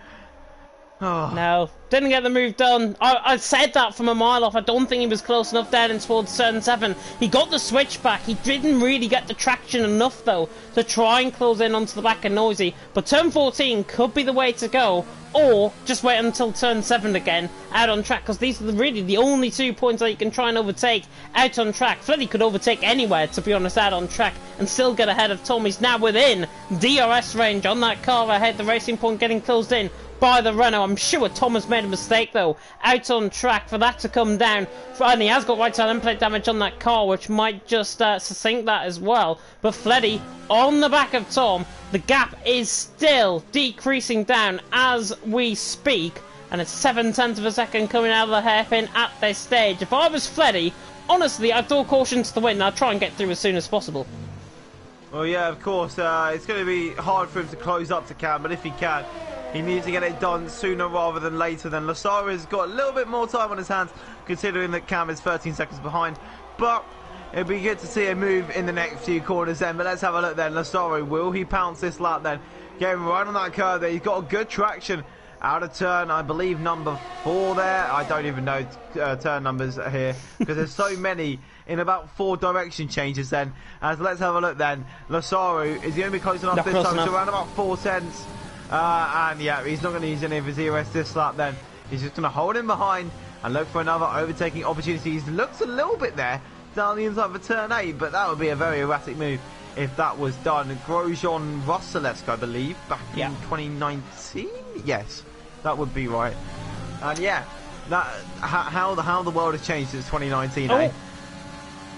Oh. No, didn't get the move done. I said that from a mile off. I don't think he was close enough down in towards turn 7. He got the switchback. He didn't really get the traction enough, though, to try and close in onto the back of Noisy. But turn 14 could be the way to go. Or just wait until turn 7 again, out on track, because these are really the only 2 points that you can try and overtake out on track. Fleddy could overtake anywhere, to be honest, out on track, and still get ahead of Tom. He's now within DRS range on that car ahead. The Racing Point getting closed in by the Renault. I'm sure Tom has made a mistake, though, out on track for that to come down. And he has got right side end plate damage on that car, which might just sink that as well. But Fleddy on the back of Tom. The gap is still decreasing down as we speak, and it's 0.7 of a second coming out of the hairpin at this stage. If I was Fleddy, honestly, I'd throw caution to the wind. I'd try and get through as soon as possible. Well, yeah, of course. It's going to be hard for him to close up to Cam, but if he can, he needs to get it done sooner rather than later. Then Lasaro's got a little bit more time on his hands, considering that Cam is 13 seconds behind. But it'd be good to see a move in the next few corners then. But let's have a look then. Lazaro, will he pounce this lap then? Getting right on that curve there. He's got a good traction out of turn, I believe, number 4 there. I don't even know turn numbers here, because there's so many in about 4 direction changes then. As let's have a look then. Lazaro, is he going to be close enough this time? It's around about 4/10. And yeah, he's not going to use any of his EOS this lap then. He's just going to hold him behind and look for another overtaking opportunity. He looks a little bit there down the inside for turn 8, but that would be a very erratic move if that was done. Grosjean Russellesque, I believe, back in 2019. Yes, that would be right. And yeah, that how the world has changed since 2019. Eh?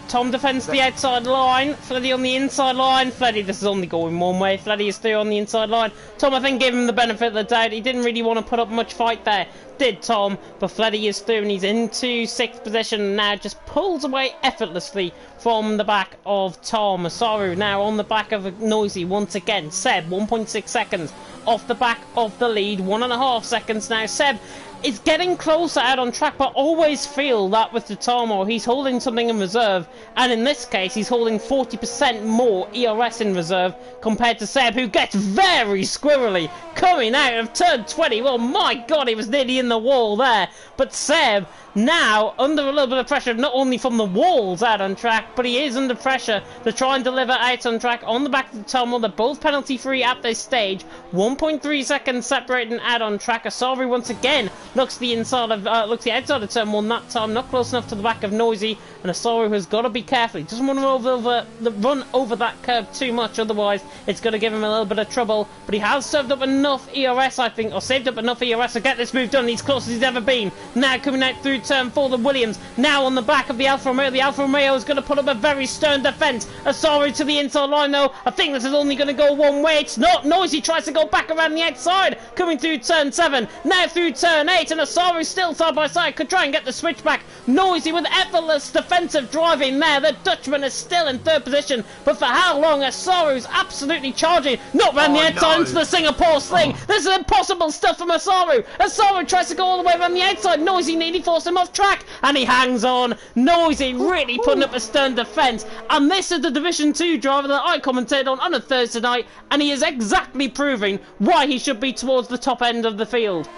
Tom defends the outside line. Fleddy on the inside line. Fleddy, this is only going one way. Fleddy is through on the inside line. Tom, I think, gave him the benefit of the doubt. He didn't really want to put up much fight there, did Tom? But Fleddy is through and he's into 6th position and now just pulls away effortlessly from the back of Tom. Masaru now on the back of Noisy once again. Seb, 1.6 seconds off the back of the lead. 1.5 seconds now. Seb It's getting closer out on track, but always feel that with Tatamo, he's holding something in reserve, and in this case, he's holding 40% more ERS in reserve compared to Seb, who gets very squirrely coming out of turn 20. Well, my God, he was nearly in the wall there. But Seb, now under a little bit of pressure, not only from the walls out on track, but he is under pressure to try and deliver out on track on the back of the Tatamo. They're both penalty-free at this stage. 1.3 seconds separating out on track. Asari once again looks the outside of turn 1 that time, not close enough to the back of Noisy, and Asaru has got to be careful. He doesn't want to run over that curve too much, otherwise it's going to give him a little bit of trouble. But he has served up enough ERS, I think, or saved up enough ERS to get this move done. He's close as he's ever been. Now coming out through turn 4, the Williams, now on the back of the Alfa Romeo. The Alfa Romeo is going to put up a very stern defence. Asaru to the inside line though. I think this is only going to go one way. It's not. Noisy tries to go back around the outside, coming through turn 7, now through turn 8, and Asaru still side by side, could try and get the switch back. Noisy with effortless defensive driving there. The Dutchman is still in 3rd position, but for how long? Asaru's absolutely charging, not round the outside into the Singapore sling. This is impossible stuff from Asaru. Asaru tries to go all the way around the outside. Noisy nearly forced him off track, and he hangs on. Noisy really putting up a stern defence, and this is the Division 2 driver that I commentated on a Thursday night, and he is exactly proving why he should be towards the top end of the field.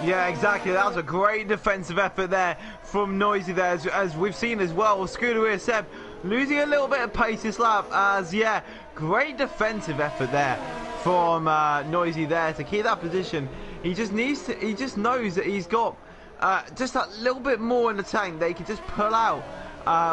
Yeah, exactly. That was a great defensive effort there from Noisy there, as we've seen as well. Scooter Seb losing a little bit of pace this lap, as yeah, great defensive effort there from Noisy there to keep that position. He just knows that he's got just that little bit more in the tank that he can just pull out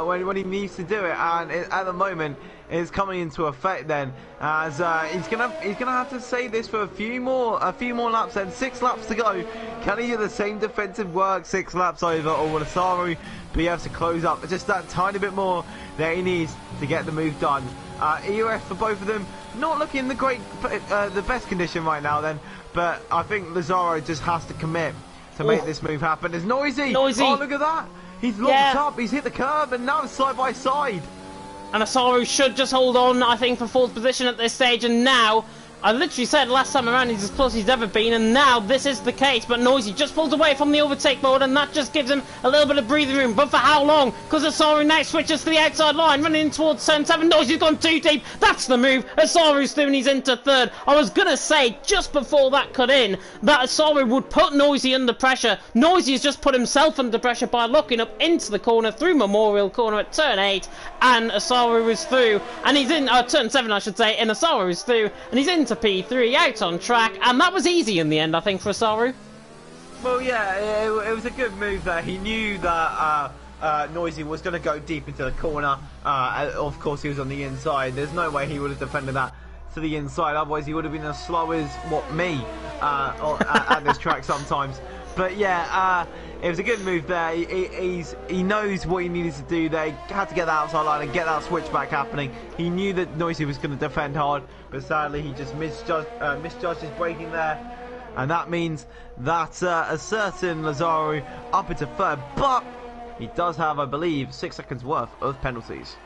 when he needs to do it, and at the moment it's coming into effect then, as he's gonna have to say this for a few more laps then. 6 laps to go. Can he do the same defensive work 6 laps over, or will Asaru be able to close up just that tiny bit more that he needs to get the move done? EOF for both of them, not looking in the best condition right now then, but I think Lazaro just has to commit to make this move happen. There's Noisy. Oh, look at that. He's locked up, he's hit the curb, and now it's side by side. And Asaru should just hold on, I think, for 4th position at this stage, and now, I literally said last time around he's as close as he's ever been, and now this is the case, but Noisy just pulls away from the overtake mode, and that just gives him a little bit of breathing room. But for how long? Because Asaru now switches to the outside line, running in towards turn 7. Noisy's gone too deep. That's the move. Asaru's through and he's into 3rd. I was going to say, just before that cut in, that Asaru would put Noisy under pressure. Noisy has just put himself under pressure by looking up into the corner, through Memorial Corner at turn 8, and Asaru is through, and he's in, turn 7 I should say, and Asaru is through, and he's into P3, out on track, and that was easy in the end, I think, for Asaru. Well, yeah, it was a good move there. He knew that Noisy was going to go deep into the corner. Of course, he was on the inside. There's no way he would have defended that to the inside, otherwise he would have been as slow as, me, at this track sometimes. But yeah, it was a good move there. He knows what he needed to do there. He had to get that outside line and get that switchback happening. He knew that Noisy was going to defend hard, but sadly he just misjudged his braking there, and that means that a certain Lazaro up into 3rd, but he does have, I believe, 6 seconds worth of penalties.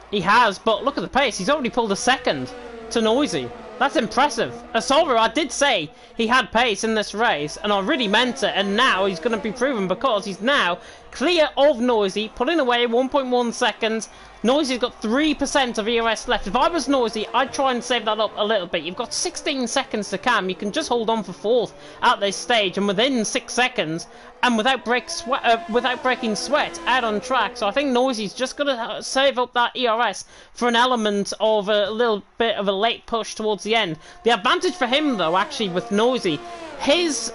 He has, but look at the pace. He's already pulled a 2nd to Noisy. That's impressive. Asaru, I did say he had pace in this race, and I really meant it, and now he's going to be proven, because he's now clear of Noisy, pulling away 1.1 seconds. Noisy's got 3% of ERS left. If I was Noisy, I'd try and save that up a little bit. You've got 16 seconds to cam. You can just hold on for 4th at this stage, and within 6 seconds, and without breaking sweat out on track. So I think Noisy's just going to save up that ERS for an element of a little bit of a late push towards the end. The advantage for him, though, actually, with Noisy, his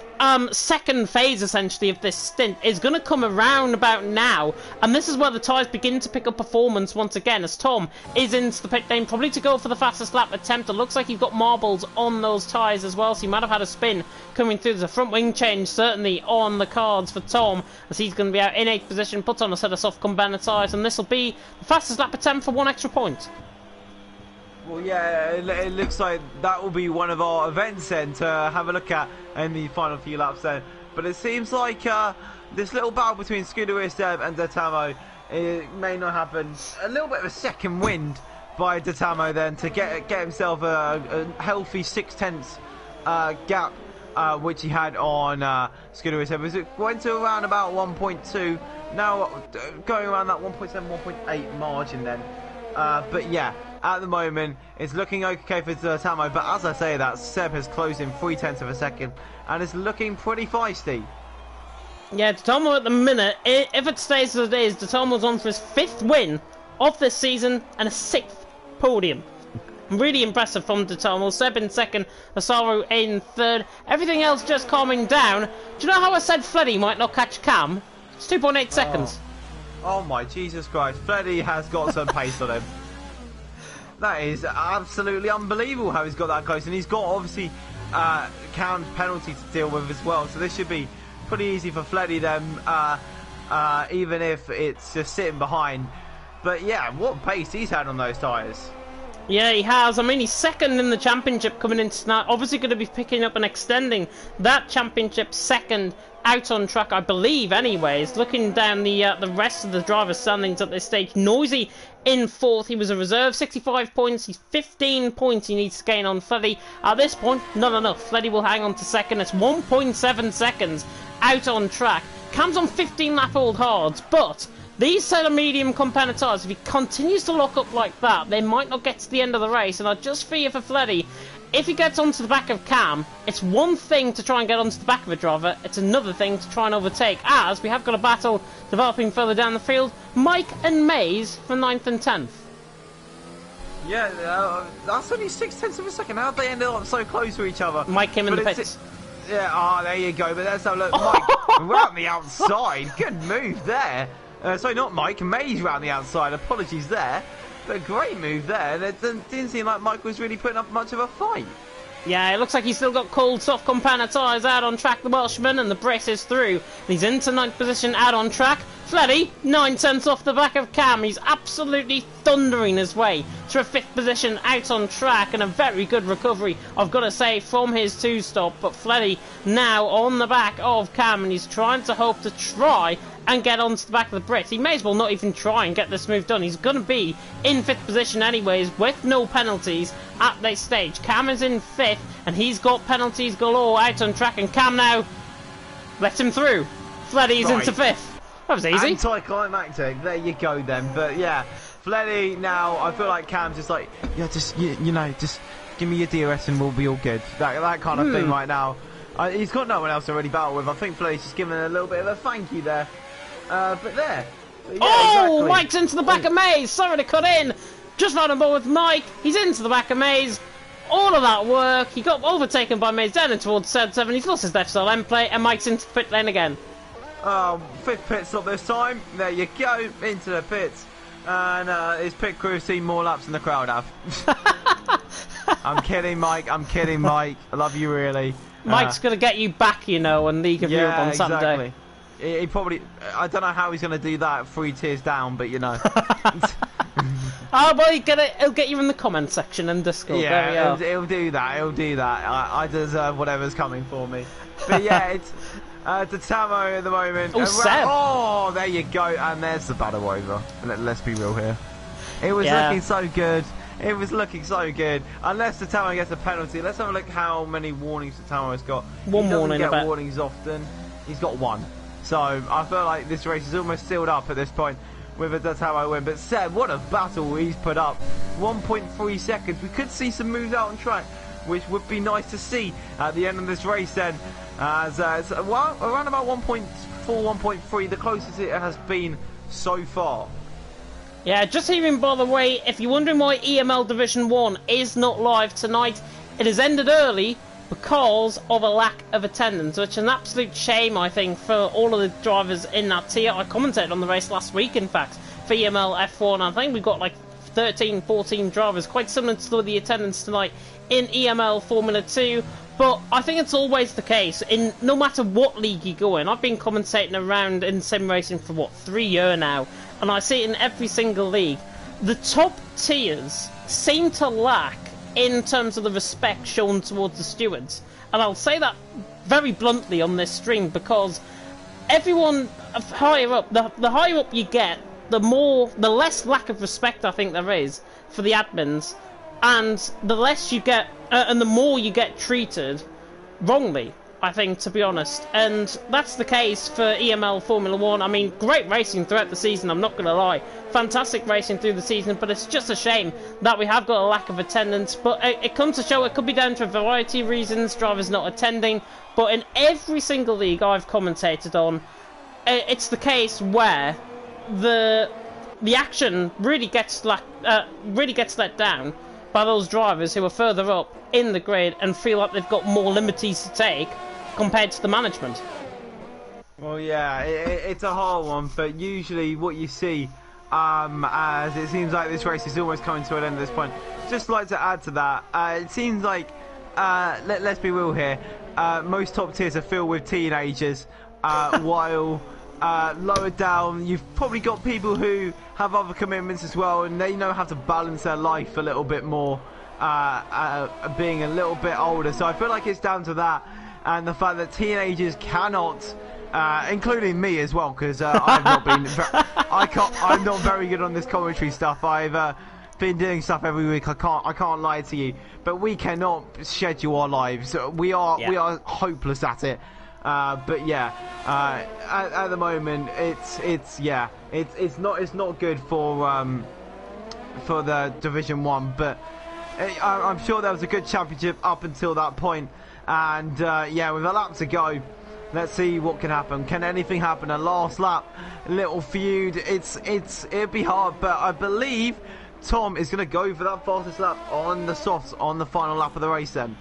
second phase, essentially, of this stint is going to come around about now, and this is where the tyres begin to pick up performance once again, as Tom is into the pit lane, probably to go for the fastest lap attempt. It looks like he's got marbles on those tyres as well, so he might have had a spin coming through. There's a front wing change, certainly, on the cards for Tom, as he's going to be out in 8th position, puts on a set of soft combiner tyres, and this will be the fastest lap attempt for 1 extra point. Well, yeah, it looks like that will be one of our events then to have a look at in the final few laps then. But it seems like this little battle between Scooter Seb and Datamo, it may not happen. A little bit of a second wind by Datamo then to get himself a healthy 6/10 gap which he had on Scooter Race. It went to around about 1.2. Now going around that 1.7, 1.8 margin then. But yeah, at the moment it's looking okay for Tamo. But as I say that, Seb has closed in 0.3 of a second and it's looking pretty feisty. Yeah, Datomo at the minute, if it stays as it is, Datomo's on for his 5th win of this season and a 6th podium. Really impressive from Datomo. Seb in 2nd, Asaro in 3rd. Everything else just calming down. Do you know how I said Freddy might not catch Cam? It's 2.8 seconds. Oh my Jesus Christ, Freddy has got some pace on him. That is absolutely unbelievable how he's got that close. And he's got obviously Cam's penalty to deal with as well. So this should be pretty easy for Fleddy then, even if it's just sitting behind. But yeah, what pace he's had on those tyres. Yeah, he has. I mean, he's 2nd in the championship coming into tonight. Obviously going to be picking up and extending that championship 2nd out on track, I believe, anyways. Looking down the rest of the driver's standings at this stage. Noisy in 4th. He was a reserve, 65 points. He's 15 points he needs to gain on Fleddy. At this point, not enough. Fleddy will hang on to 2nd. It's 1.7 seconds out on track. Cam's on 15 lap old hards, but these set of medium compounded tyres, if he continues to lock up like that, they might not get to the end of the race. And I just fear for Fleddy, if he gets onto the back of Cam, it's one thing to try and get onto the back of a driver, it's another thing to try and overtake, as we have got a battle developing further down the field. Mike and Maze from 9th and 10th. Yeah, that's only 0.6 of a second. How'd they end up so close to each other? Mike came in the pits. Yeah, there you go. But let's have a look. Mike round the outside. Good move there. Sorry, not Mike. Maze round the outside. Apologies there. But great move there. It didn't seem like Mike was really putting up much of a fight. Yeah, it looks like he's still got cold, soft compounded tyres out on track, the Welshman, and the brace is through. He's into 9th position out on track. Fleddy, 9/10 off the back of Cam. He's absolutely thundering his way to a 5th position out on track, and a very good recovery, I've got to say, from his 2-stop. But Fleddy now on the back of Cam, and he's trying to hope to try and get onto the back of the Brit. He may as well not even try and get this move done. He's going to be in 5th position anyways, with no penalties at this stage. Cam is in 5th, and he's got penalties galore out on track, and Cam now lets him through. Fleddy's into 5th. That was easy. Anticlimactic. There you go then. But yeah, Fleddy now, I feel like Cam's just like, yeah, just, you know, just give me your DRS and we'll be all good. That kind of thing right now. He's got no one else to really battle with. I think Fleddy's just giving a little bit of a thank you there. But yeah, oh, exactly. Mike's into the back of Maze. Sorry to cut in. Just ran on board with Mike. He's into the back of Maze. All of that work. He got overtaken by Maze down in towards 7. He's lost his left side end play, and Mike's into pit lane again. 5th pit stop this time. There you go, into the pits. And his pit crew have seen more laps than the crowd have. I'm kidding, Mike. I'm kidding, Mike. I love you, really. Mike's going to get you back, you know, on League of Europe on Saturday. He probably, I don't know how he's going to do that 3 tiers down, but you know. Oh, well, he'll get you in the comment section and Discord. Yeah, he'll do that. He'll do that. I deserve whatever's coming for me. But yeah, it's Datomo at the moment. Oh, Seb. Oh, there you go. And there's the battle over. Let's be real here. It was looking so good. It was looking so good. Unless Datomo gets a penalty. Let's have a look how many warnings Datomo has got. One warning. He doesn't get warnings often. He's got 1. So I feel like this race is almost sealed up at this point with a Datomo win. But Seb, what a battle he's put up. 1.3 seconds. We could see some moves out on track, which would be nice to see at the end of this race then. As it's around about 1.4, 1.3, the closest it has been so far. Yeah, just even by the way, if you're wondering why EML Division 1 is not live tonight, it has ended early because of a lack of attendance, which is an absolute shame, I think, for all of the drivers in that tier. I commentated on the race last week, in fact, for EML F1. I think we've got like 13, 14 drivers, quite similar to the attendance tonight in EML Formula 2. But I think it's always the case, in no matter what league you go in. I've been commentating around in sim racing for, 3 years now, and I see it in every single league. The top tiers seem to lack in terms of the respect shown towards the stewards. And I'll say that very bluntly on this stream, because everyone higher up, the higher up you get, the less lack of respect I think there is for the admins, and the less you get, and the more you get treated wrongly. I think, to be honest. And that's the case for EML Formula 1. I mean, great racing throughout the season, I'm not going to lie. Fantastic racing through the season, but it's just a shame that we have got a lack of attendance. But it comes to show it could be down to a variety of reasons, drivers not attending. But in every single league I've commentated on, it's the case where the action really gets let down by those drivers who are further up in the grid and feel like they've got more liberties to take compared to the management. Well, yeah, it's a hard one, but usually what you see, as it seems like this race is almost coming to an end at this point. Just like to add to that, it seems like, let's be real here, most top tiers are filled with teenagers, while lower down you've probably got people who have other commitments as well, and they know how to balance their life a little bit more, being a little bit older. So I feel like it's down to that, and the fact that teenagers cannot, including me as well, because I've not been I'm not very good on this commentary stuff. I've been doing stuff every week. I can't lie to you, but we cannot schedule our lives. We are hopeless at it. But yeah, at the moment it's not good for the Division 1, but I'm sure there was a good championship up until that point, and yeah, with a lap to go, let's see what can happen. Can anything happen? A last lap, little feud. It'd be hard, but I believe Tom is going to go for that fastest lap on the softs on the final lap of the race then.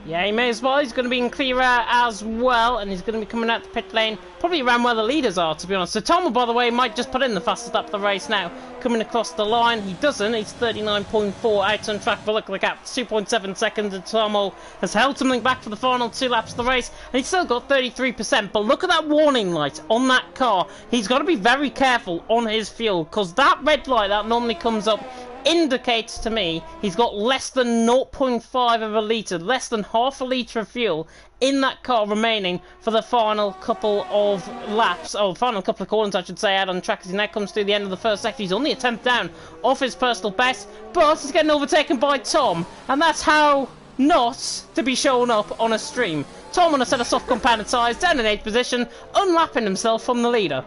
Yeah, he may as well. He's going to be in clear air as well, and he's going to be coming out the pit lane, probably around where the leaders are, to be honest. So Tom, by the way, might just put in the fastest lap of the race now, coming across the line. He doesn't. He's 39.4 out on track, but look like at 2.7 seconds, and Tomo has held something back for the final 2 laps of the race, and he's still got 33%. But look at that warning light on that car. He's got to be very careful on his fuel, because that red light that normally comes up indicates to me he's got less than 0.5 of a litre, less than half a litre of fuel in that car remaining for the final couple of laps, or final couple of corners I should say, out on track as he now comes through the end of the first sector. He's only a 10th down off his personal best, but he's getting overtaken by Tom, and that's how not to be shown up on a stream. Tom on a set of soft compounded tyres, down in 8th position, unlapping himself from the leader.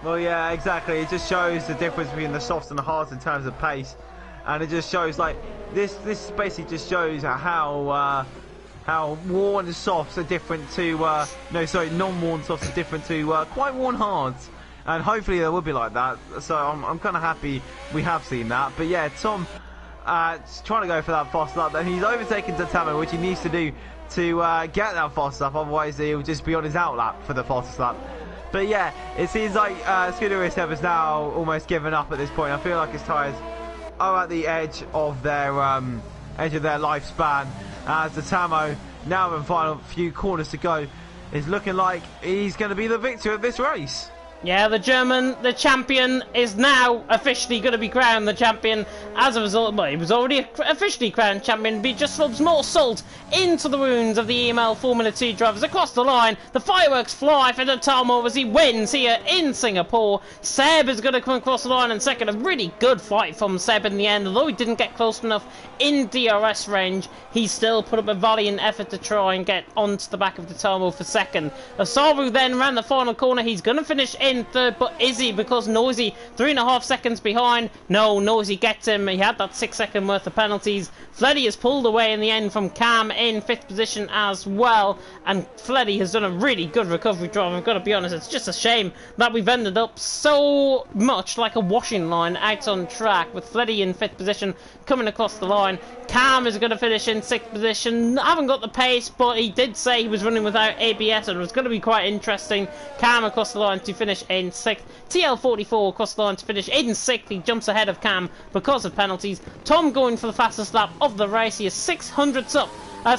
Well, yeah, exactly. It just shows the difference between the softs and the hards in terms of pace, and it just shows like this basically just shows how worn softs are different to non-worn softs are different to quite worn hards, and hopefully they will be like that. So I'm kind of happy we have seen that. But yeah, Tom trying to go for that fast lap, and he's overtaken Tatamo, which he needs to do to get that fast lap. Otherwise, he'll just be on his out lap for the fastest lap. But yeah, it seems like Scuderius has now almost given up at this point. I feel like his tyres are at the edge of their lifespan. As the Tamo, now in the final few corners to go, is looking like he's going to be the victor of this race. Yeah, the German, the champion, is now officially going to be crowned the champion. As a result, well, he was already officially crowned champion, but he just rubs more salt into the wounds of the EML Formula 2 drivers across the line. The fireworks fly for the Talmo as he wins here in Singapore. Seb is going to come across the line in second. A really good fight from Seb in the end, although he didn't get close enough in DRS range. He still put up a valiant effort to try and get onto the back of the Talmo for second. Asaru then ran the final corner. He's going to finish in third, but is he? Because Noisy 3.5 seconds behind. No, Noisy gets him. He had that 6 second worth of penalties. Fleddy has pulled away in the end from Cam in 5th position as well, and Fleddy has done a really good recovery drive. I've got to be honest, it's just a shame that we've ended up so much like a washing line out on track, with Fleddy in 5th position coming across the line. Cam is going to finish in 6th position. I haven't got the pace, but he did say he was running without ABS, and it was going to be quite interesting. Cam across the line to finish in 6th. TL44 across the line to finish in 6th. He jumps ahead of Cam because of penalties. Tom going for the fastest lap of the race. He is 600ths up.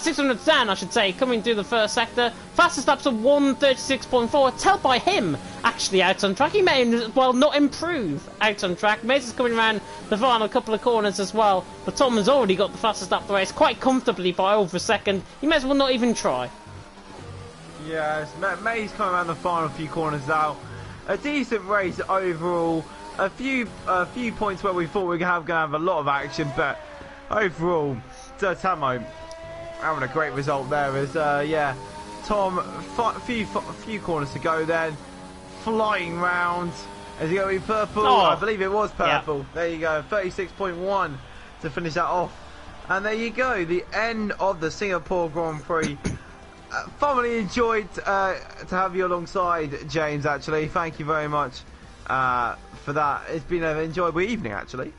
600 down, I should say, coming through the first sector. Fastest laps of 1:36.4. Tell by him, actually, out on track. He may as well not improve out on track. Mason's coming around the final couple of corners as well. But Tom has already got the fastest lap of the race quite comfortably by over a second. He may as well not even try. Yes, May's coming around the final few corners now. A decent race overall. A few points where we thought we were going to have a lot of action, but overall, Tamo having a great result there. As yeah, Tom, few corners to go then. Flying round. Is he going to be purple? Oh. I believe it was purple. Yeah. There you go. 36.1 to finish that off. And there you go. The end of the Singapore Grand Prix. Thoroughly enjoyed to have you alongside, James, actually. Thank you very much for that. It's been an enjoyable evening, actually.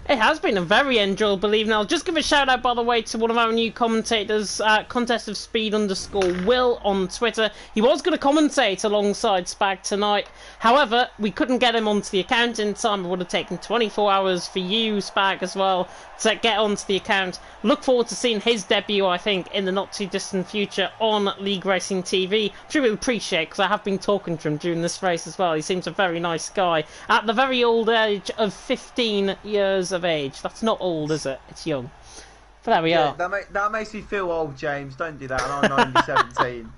It has been a very enjoyable evening. I'll just give a shout out, by the way, to one of our new commentators, Contest of Speed _ Will on Twitter. He was going to commentate alongside Spag tonight. However, we couldn't get him onto the account in time. It would have taken 24 hours for you, Spag, as well, to get onto the account. Look forward to seeing his debut, I think, in the not too distant future on League Racing TV, which I really appreciate, because I have been talking to him during this race as well. He seems a very nice guy at the very old age of 15 years of age. That's not old, is it? It's young. But there we are. That makes me feel old, James. Don't do that. And I'm only 17.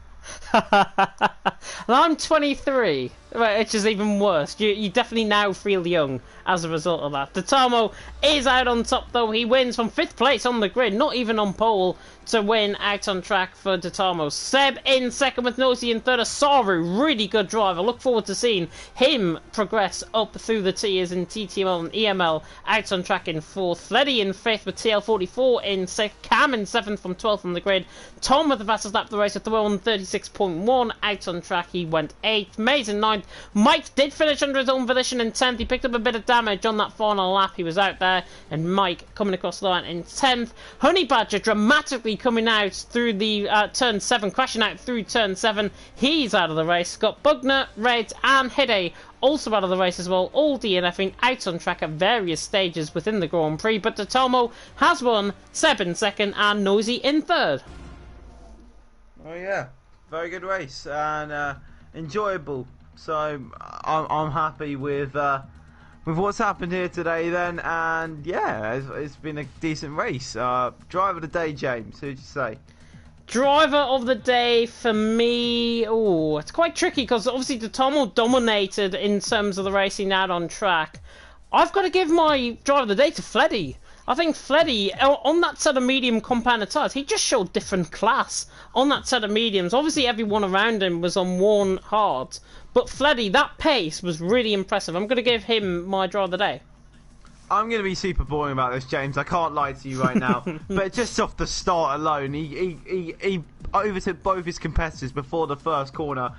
And I'm 23, which is even worse. You definitely now feel young as a result of that. Datamo is out on top, though. He wins from 5th place on the grid, not even on pole, to win out on track for Datamo. Seb in second with Nosy in third. Asaru, really good driver. Look forward to seeing him progress up through the tiers in TTML and EML. Out on track in fourth. Fleddy in fifth with TL44 in sixth. Cam in seventh from 12th on the grid. Tom with the fastest lap of the race at the on 36.1. Out on track, he went 8th. Mays in 9th. Mike did finish under his own volition in 10th. He picked up a bit of damage on that final lap. He was out there. And Mike coming across the line in 10th. Honey Badger dramatically coming out through the turn 7, crashing out through turn 7. He's out of the race. Got Bugner, Red, and Hide also out of the race as well. All DNFing out on track at various stages within the Grand Prix. But Totomo has won, Seb in second, and Nosy in third. Oh yeah, very good race and enjoyable. So I'm happy with what's happened here today then, and yeah, it's been a decent race. Driver of the day, James, who'd you say? Driver of the day for me, oh, it's quite tricky because obviously Totomo dominated in terms of the racing out on track. I've got to give my driver of the day to Fleddy. I think Fleddy, on that set of medium compounded tyres, he just showed different class on that set of mediums. Obviously everyone around him was on worn hards, but Fleddy, that pace was really impressive. I'm going to give him my driver of the day. I'm going to be super boring about this, James. I can't lie to you right now. But just off the start alone, he overtook both his competitors before the first corner,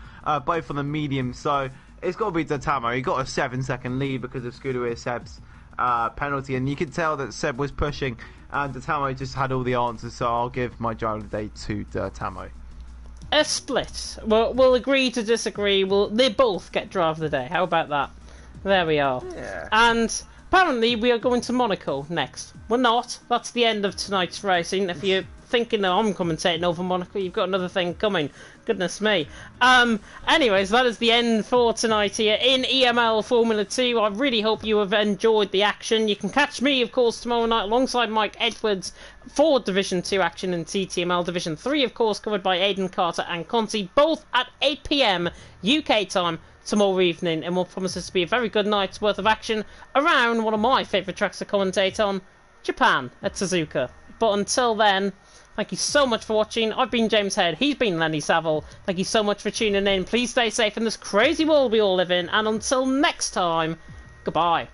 both on the medium. So it's got to be Datamo. He got a 7-second lead because of Scuderia Seb's penalty. And you could tell that Seb was pushing and Datamo just had all the answers. So I'll give my driver of the day to Datamo. A split. We'll agree to disagree. They both get driver of the day. How about that? There we are. Yeah. And apparently we are going to Monaco next. We're not. That's the end of tonight's racing. If you're thinking that I'm commentating over Monaco, you've got another thing coming. Goodness me. Anyways, that is the end for tonight here in EML Formula 2. I really hope you have enjoyed the action. You can catch me, of course, tomorrow night alongside Mike Edwards for Division 2 action in TTML. Division 3, of course, covered by Aidan Carter and Conti, both at 8 PM UK time tomorrow evening, and what promises to be a very good night's worth of action around one of my favourite tracks to commentate on, Japan at Suzuka. But until then, thank you so much for watching. I've been James Head, he's been Lenny Saville. Thank you so much for tuning in. Please stay safe in this crazy world we all live in, and until next time, goodbye.